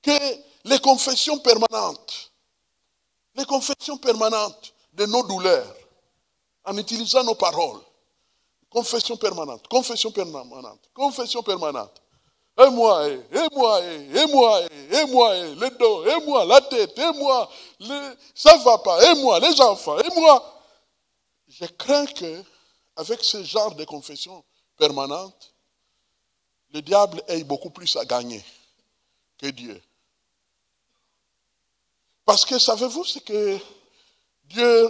que les confessions permanentes de nos douleurs, en utilisant nos paroles, confession permanente. Et moi, le dos, et moi, la tête, et moi, ça ne va pas, et moi, les enfants, et moi. Je crains que, avec ce genre de confession permanente, le diable ait beaucoup plus à gagner que Dieu. Parce que savez-vous ce que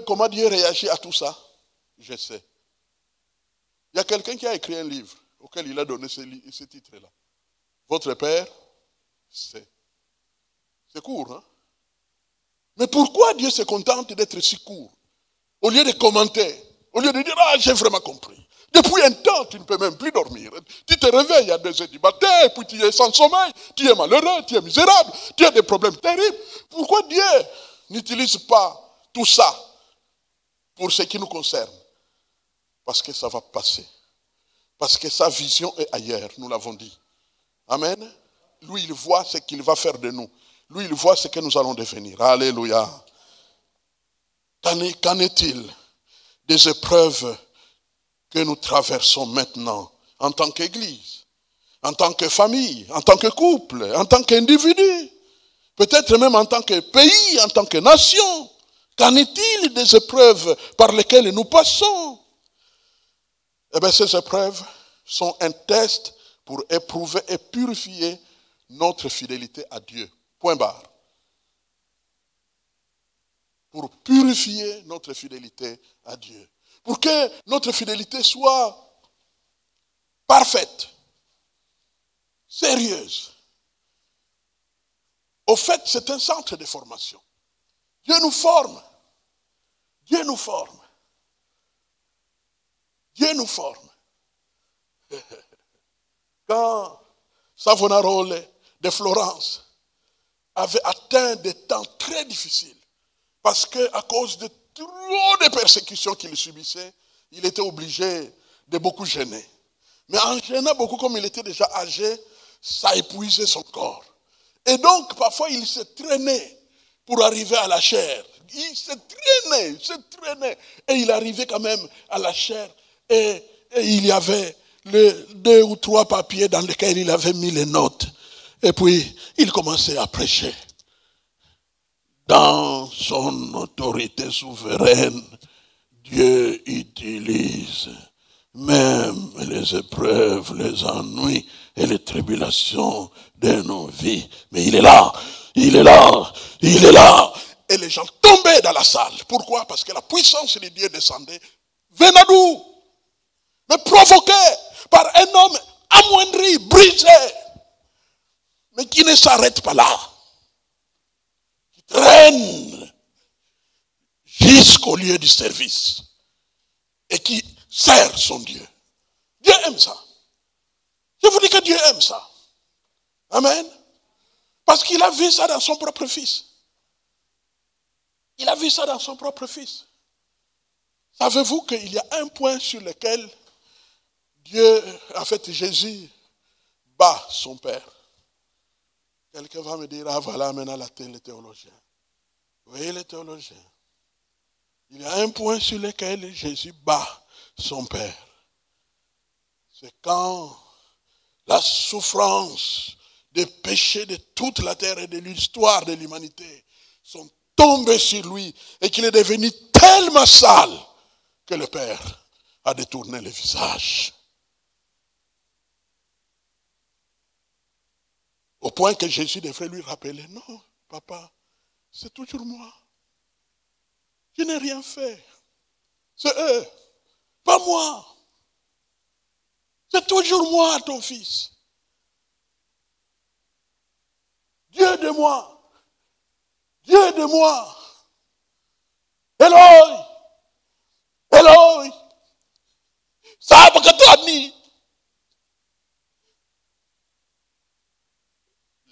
comment Dieu réagit à tout ça? Je sais. Il y a quelqu'un qui a écrit un livre auquel il a donné ce titre-là. Votre Père sait. C'est court, hein? Mais pourquoi Dieu se contente d'être si court? Au lieu de commenter, au lieu de dire, ah, j'ai vraiment compris. Depuis un temps, tu ne peux même plus dormir. Tu te réveilles à 2 heures du matin, et puis tu es sans sommeil, tu es malheureux, tu es misérable, tu as des problèmes terribles. Pourquoi Dieu n'utilise pas tout ça pour ce qui nous concerne? Parce que ça va passer. Parce que sa vision est ailleurs, nous l'avons dit. Amen. Lui, il voit ce qu'il va faire de nous. Lui, il voit ce que nous allons devenir. Alléluia. Qu'en est-il des épreuves que nous traversons maintenant en tant qu'Église, en tant que famille, en tant que couple, en tant qu'individu, peut-être même en tant que pays, en tant que nation? Qu'en est-il des épreuves par lesquelles nous passons? Eh bien, ces épreuves sont un test pour éprouver et purifier notre fidélité à Dieu. Point barre. Pour purifier notre fidélité à Dieu. Pour que notre fidélité soit parfaite, sérieuse. Au fait, c'est un centre de formation. Dieu nous forme. Dieu nous forme. Dieu nous forme. Quand Savonarola de Florence avait atteint des temps très difficiles, parce qu'à cause de trop de persécutions qu'il subissait, il était obligé de beaucoup jeûner. Mais en jeûnant beaucoup, comme il était déjà âgé, ça épuisait son corps. Et donc, parfois, il se traînait pour arriver à la chair. Il se traînait. Et il arrivait quand même à la chair. Et il y avait les 2 ou 3 papiers dans lesquels il avait mis les notes. Et puis, il commençait à prêcher. Dans son autorité souveraine, Dieu utilise même les épreuves, les ennuis et les tribulations de nos vies. Mais il est là. Et les gens tombaient dans la salle. Pourquoi? Parce que la puissance de Dieu descendait. Venait d'où? Mais provoqué par un homme amoindri, brisé. Mais qui ne s'arrête pas là. Qui traîne jusqu'au lieu du service. Et qui sert son Dieu. Dieu aime ça. Je vous dis que Dieu aime ça. Amen. Parce qu'il a vu ça dans son propre fils. Il a vu ça dans son propre fils. Savez-vous qu'il y a un point sur lequel Dieu, en fait Jésus, bat son Père. Quelqu'un va me dire, ah voilà maintenant les théologiens. Vous voyez les théologiens. Il y a un point sur lequel Jésus bat son Père. C'est quand la souffrance des péchés de toute la terre et de l'histoire de l'humanité sont tombés sur lui et qu'il est devenu tellement sale que le Père a détourné le visage. Au point que Jésus devrait lui rappeler, non, papa, c'est toujours moi. Je n'ai rien fait. C'est eux, pas moi. C'est toujours moi, ton fils. Dieu de moi. Dieu de moi. Eloi. Eloi. Sabakatani.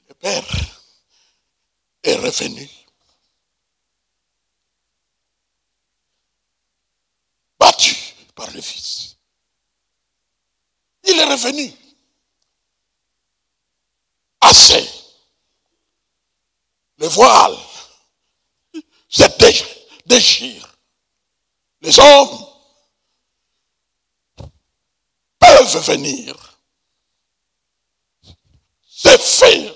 Le Père est revenu. Battu par le Fils. Il est revenu. Assez. Le voile se déchire. Les hommes peuvent venir. C'est fait.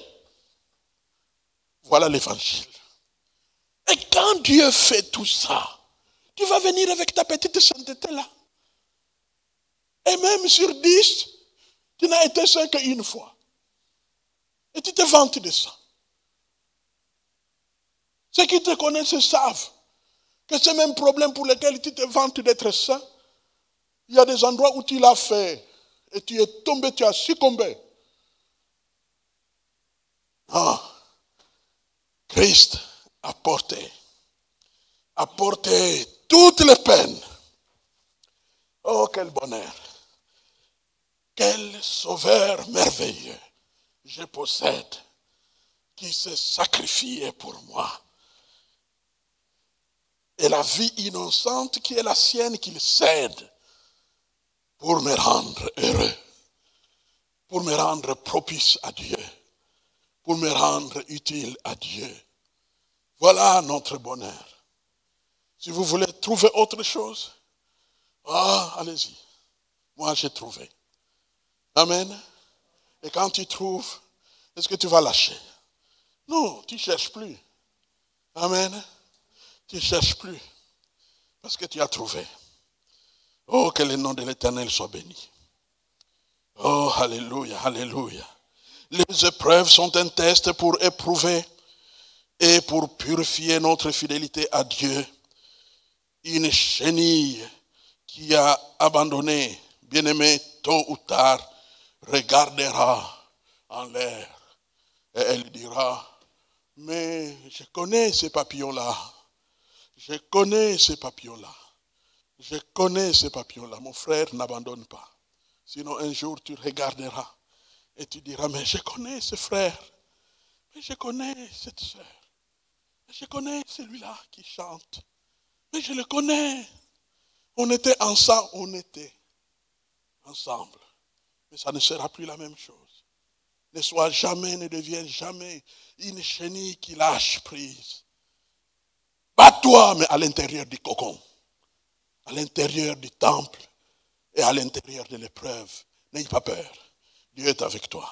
Voilà l'évangile. Et quand Dieu fait tout ça, tu vas venir avec ta petite sainteté là. Et même sur 10, tu n'as été saint qu'une fois. Et tu te vantes de ça. Ceux qui te connaissent savent que ce même problème pour lequel tu te vantes d'être saint, il y a des endroits où tu l'as fait et tu es tombé, tu as succombé. Ah, Christ a porté toutes les peines. Oh, quel bonheur. Quel sauveur merveilleux je possède qui s'est sacrifié pour moi. Et la vie innocente qui est la sienne qu'il cède pour me rendre heureux, pour me rendre propice à Dieu, pour me rendre utile à Dieu. Voilà notre bonheur. Si vous voulez trouver autre chose, allez-y. Moi, j'ai trouvé. Amen. Et quand tu trouves, est-ce que tu vas lâcher? Non, tu ne cherches plus. Amen. Tu ne cherches plus. Parce que tu as trouvé. Oh, que le nom de l'Éternel soit béni. Oh, alléluia, alléluia. Les épreuves sont un test pour éprouver et pour purifier notre fidélité à Dieu. Une chenille qui a abandonné, bien-aimé, tôt ou tard, regardera en l'air et elle dira, mais je connais ces papillons-là. Je connais ces papillons-là. Je connais ces papillons-là. Mon frère, n'abandonne pas. Sinon, un jour, tu regarderas et tu diras, mais je connais ce frère. Mais je connais cette soeur. Je connais celui-là qui chante. Mais je le connais. On était ensemble. Mais ça ne sera plus la même chose. ne devienne jamais une chenille qui lâche prise. Bats-toi, mais à l'intérieur du cocon, à l'intérieur du temple et à l'intérieur de l'épreuve. N'aie pas peur. Dieu est avec toi.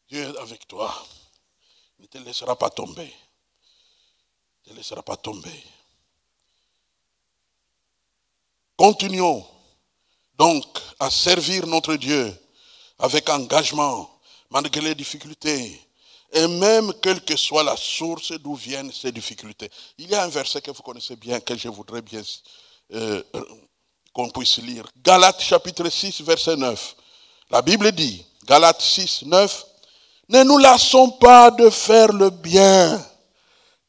Dieu est avec toi. Il ne te laissera pas tomber. Il ne te laissera pas tomber. Continuons donc à servir notre Dieu avec engagement, malgré les difficultés, et même quelle que soit la source d'où viennent ces difficultés. Il y a un verset que vous connaissez bien, que je voudrais bien qu'on puisse lire. Galates chapitre 6, verset 9. La Bible dit, Galates 6, 9, « Ne nous lassons pas de faire le bien,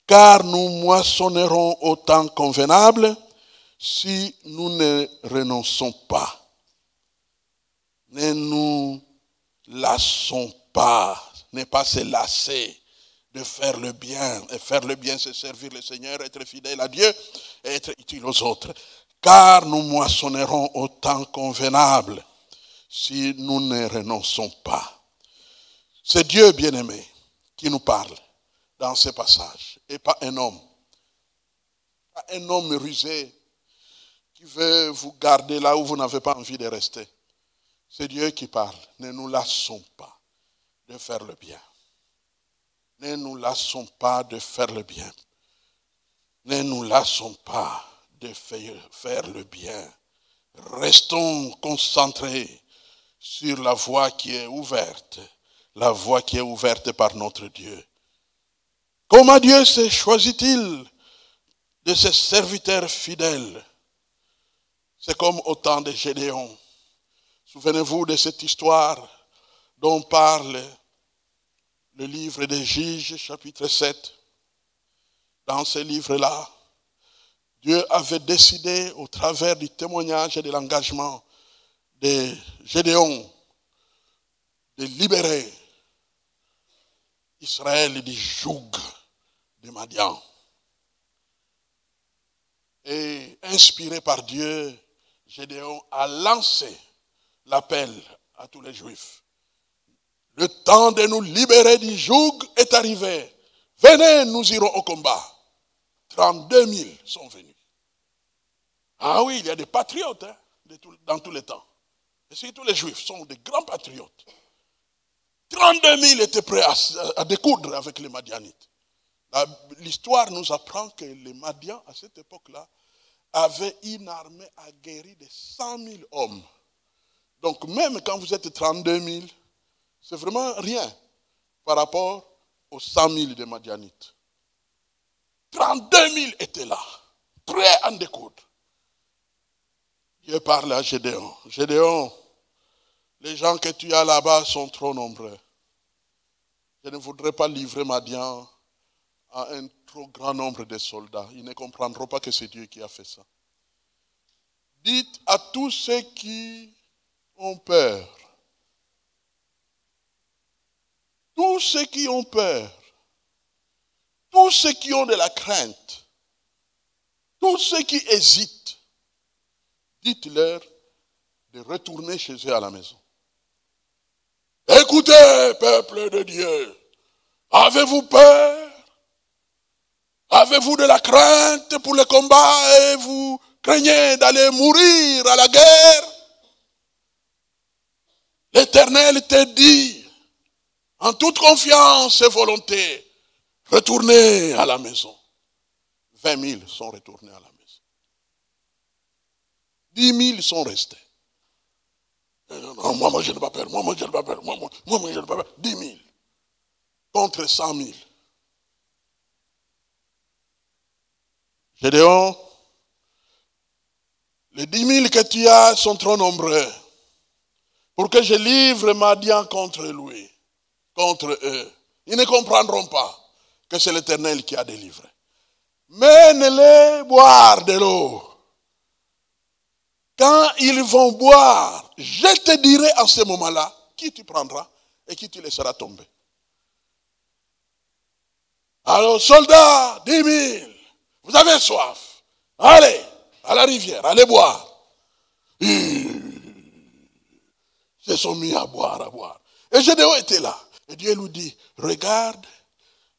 car nous moissonnerons au temps convenable si nous ne renonçons pas. » Ne nous lassons pas, ne pas se lasser de faire le bien. Et faire le bien, c'est servir le Seigneur, être fidèle à Dieu et être utile aux autres. Car nous moissonnerons au temps convenable si nous ne renonçons pas. C'est Dieu bien-aimé qui nous parle dans ce passage et pas un homme. Pas un homme rusé qui veut vous garder là où vous n'avez pas envie de rester. C'est Dieu qui parle. Ne nous lassons pas de faire le bien. Ne nous lassons pas de faire le bien. Ne nous lassons pas de faire le bien. Restons concentrés sur la voie qui est ouverte. La voie qui est ouverte par notre Dieu. Comment Dieu se choisit-il de ses serviteurs fidèles? C'est comme au temps de Gédéon. Souvenez-vous de cette histoire dont parle le livre des Juges, chapitre 7. Dans ce livre-là, Dieu avait décidé, au travers du témoignage et de l'engagement de Gédéon, de libérer Israël du joug de Madian. Et inspiré par Dieu, Gédéon a lancé l'appel à tous les Juifs. Le temps de nous libérer du joug est arrivé. Venez, nous irons au combat. 32 000 sont venus. Ah oui, il y a des patriotes dans tous les temps. Et surtout les Juifs sont des grands patriotes. 32 000 étaient prêts à découdre avec les Madianites. L'histoire nous apprend que les Madians, à cette époque-là, avaient une armée aguerrie de 100 000 hommes. Donc même quand vous êtes 32 000, c'est vraiment rien par rapport aux 100 000 des Madianites. 32 000 étaient là, prêts à en découdre. Dieu parle à Gédéon. Gédéon, les gens que tu as là-bas sont trop nombreux. Je ne voudrais pas livrer Madian à un trop grand nombre de soldats. Ils ne comprendront pas que c'est Dieu qui a fait ça. Dites à tous ceux qui ont peur, tous ceux qui ont peur, tous ceux qui ont de la crainte, tous ceux qui hésitent, dites-leur de retourner chez eux à la maison. Écoutez, peuple de Dieu, avez-vous peur? Avez-vous de la crainte pour le combat et vous craignez d'aller mourir à la guerre? L'Éternel te dit, en toute confiance et volonté, retournez à la maison. 20 000 sont retournés à la maison. 10 000 sont restés. Non, moi je n'ai pas peur, moi je n'ai pas peur, moi je n'ai pas peur. 10 000 contre 100 000. Gédéon, les 10 000 que tu as sont trop nombreux pour que je livre Madian contre lui, contre eux. Ils ne comprendront pas que c'est l'Éternel qui a délivré. Mène-les boire de l'eau. Quand ils vont boire, je te dirai en ce moment-là qui tu prendras et qui tu laisseras tomber. Alors, soldats, 10 000, vous avez soif. Allez, à la rivière, allez boire. Ils se sont mis à boire, à boire. Et Gédéon était là. Et Dieu lui dit, regarde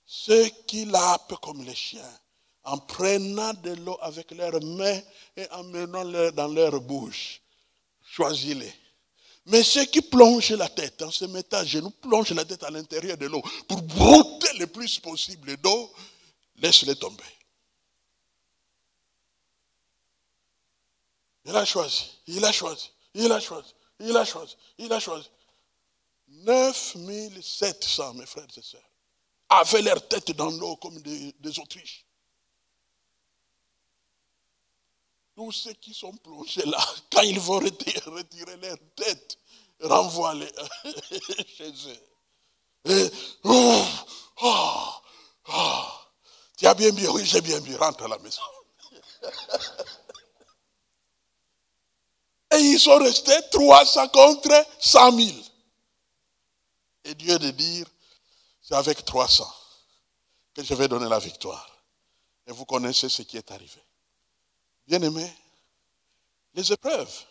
ceux qui lapent comme les chiens, en prenant de l'eau avec leurs mains et en menant dans leur bouche. Choisis-les. Mais ceux qui plongent la tête, en se mettant à genoux, plongent la tête à l'intérieur de l'eau pour brouter le plus possible d'eau, laisse-les tomber. Il a choisi, il a choisi, il a choisi, il a choisi, il a choisi. 9700, mes frères et sœurs, avaient leur tête dans l'eau comme des autruches. Tous ceux qui sont plongés là, quand ils vont retirer leur tête, renvoie-les chez eux. Et, tu as bien bu, oui, j'ai bien bu, rentre à la maison. Et ils sont restés 300 contre 100 000. Et Dieu de dire, c'est avec 300 que je vais donner la victoire. Et vous connaissez ce qui est arrivé. Bien-aimés, les épreuves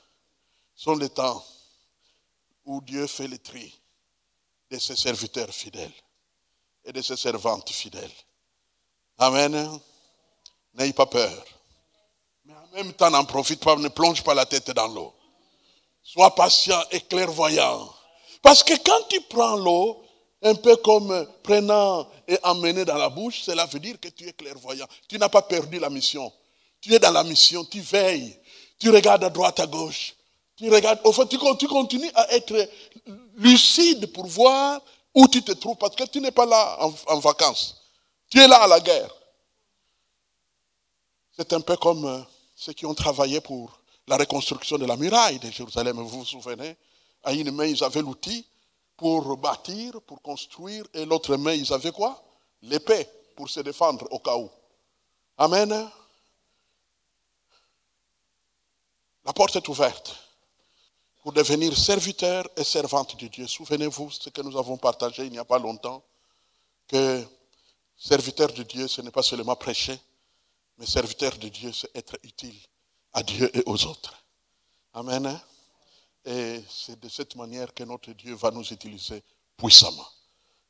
sont les temps où Dieu fait le tri de ses serviteurs fidèles et de ses servantes fidèles. Amen. N'ayez pas peur. Mais en même temps, n'en profite pas, ne plonge pas la tête dans l'eau. Sois patient et clairvoyant. Parce que quand tu prends l'eau, un peu comme prenant et emmener dans la bouche, cela veut dire que tu es clairvoyant. Tu n'as pas perdu la mission. Tu es dans la mission, tu veilles. Tu regardes à droite, à gauche. Tu regardes, au fait, tu continues à être lucide pour voir où tu te trouves. Parce que tu n'es pas là en vacances. Tu es là à la guerre. C'est un peu comme ceux qui ont travaillé pour la reconstruction de la muraille de Jérusalem. Vous vous souvenez? À une main, ils avaient l'outil pour bâtir, pour construire. Et l'autre main, ils avaient quoi? L'épée pour se défendre au cas où. Amen. La porte est ouverte pour devenir serviteur et servante de Dieu. Souvenez-vous ce que nous avons partagé il n'y a pas longtemps, que serviteur de Dieu, ce n'est pas seulement prêcher, mais serviteur de Dieu, c'est être utile à Dieu et aux autres. Amen. Et c'est de cette manière que notre Dieu va nous utiliser puissamment.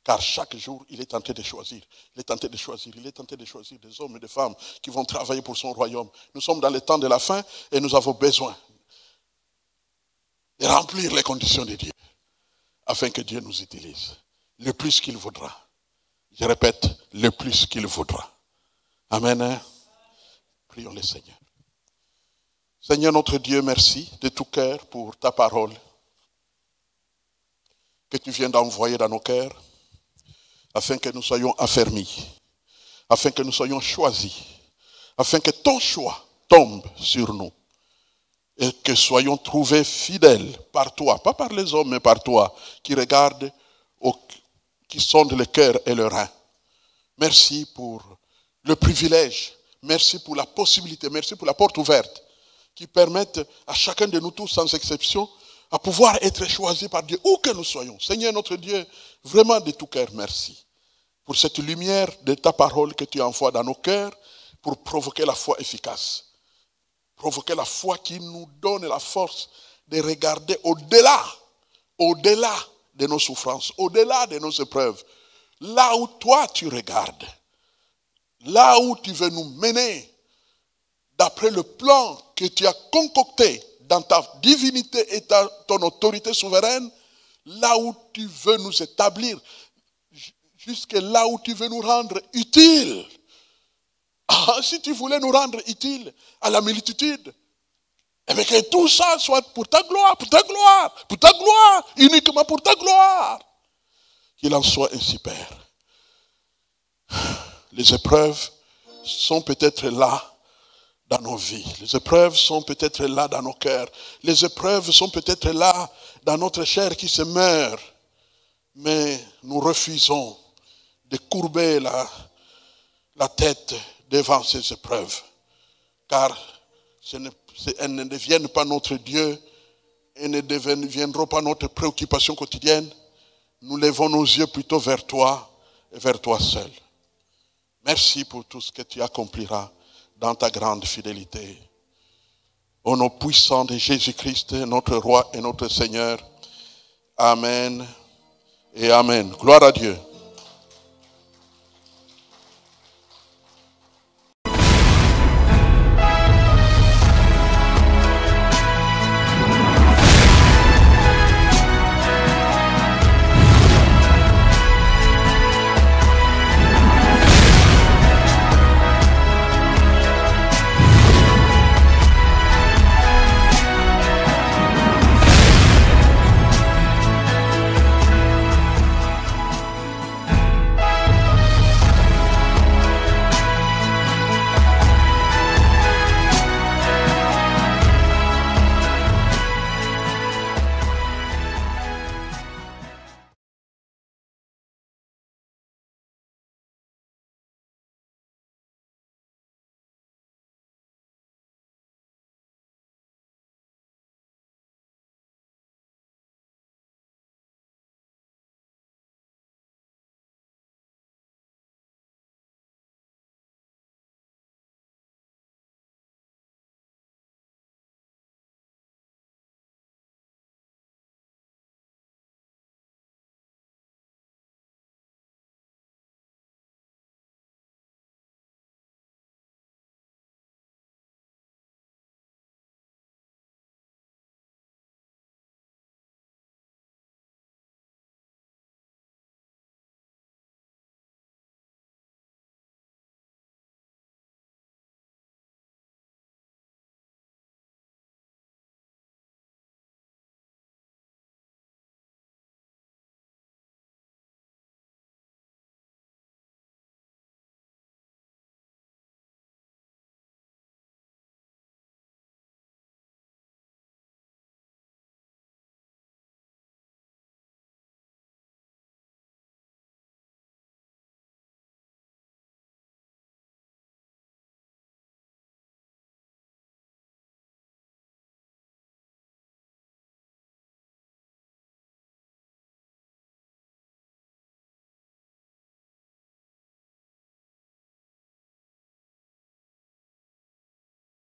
Car chaque jour, il est tenté de choisir. Il est tenté de choisir. Il est tenté de choisir des hommes et des femmes qui vont travailler pour son royaume. Nous sommes dans le temps de la fin et nous avons besoin de remplir les conditions de Dieu afin que Dieu nous utilise le plus qu'il voudra. Je répète, le plus qu'il voudra. Amen. Prions le Seigneur. Seigneur notre Dieu, merci de tout cœur pour ta parole que tu viens d'envoyer dans nos cœurs afin que nous soyons affermis, afin que nous soyons choisis, afin que ton choix tombe sur nous et que soyons trouvés fidèles par toi, pas par les hommes mais par toi qui regardent, qui sondent le cœur et le rein. Merci pour le privilège, merci pour la possibilité, merci pour la porte ouverte qui permettent à chacun de nous tous, sans exception, à pouvoir être choisi par Dieu, où que nous soyons. Seigneur notre Dieu, vraiment de tout cœur, merci pour cette lumière de ta parole que tu envoies dans nos cœurs pour provoquer la foi efficace. Provoquer la foi qui nous donne la force de regarder au-delà de nos souffrances, au-delà de nos épreuves, là où toi tu regardes, là où tu veux nous mener, d'après le plan que tu as concocté dans ta divinité et ton autorité souveraine, là où tu veux nous établir, jusque là où tu veux nous rendre utiles. Ah, si tu voulais nous rendre utiles à la multitude, eh bien que tout ça soit pour ta gloire, pour ta gloire, pour ta gloire, uniquement pour ta gloire. Qu'il en soit ainsi, Père. Les épreuves sont peut-être là dans nos vies. Les épreuves sont peut-être là dans nos cœurs. Les épreuves sont peut-être là dans notre chair qui se meurt. Mais nous refusons de courber la tête devant ces épreuves. Car elles ne deviennent pas notre Dieu et ne deviendront pas notre préoccupation quotidienne. Nous levons nos yeux plutôt vers toi et vers toi seul. Merci pour tout ce que tu accompliras dans ta grande fidélité. Au nom puissant de Jésus-Christ, notre Roi et notre Seigneur. Amen et amen. Gloire à Dieu.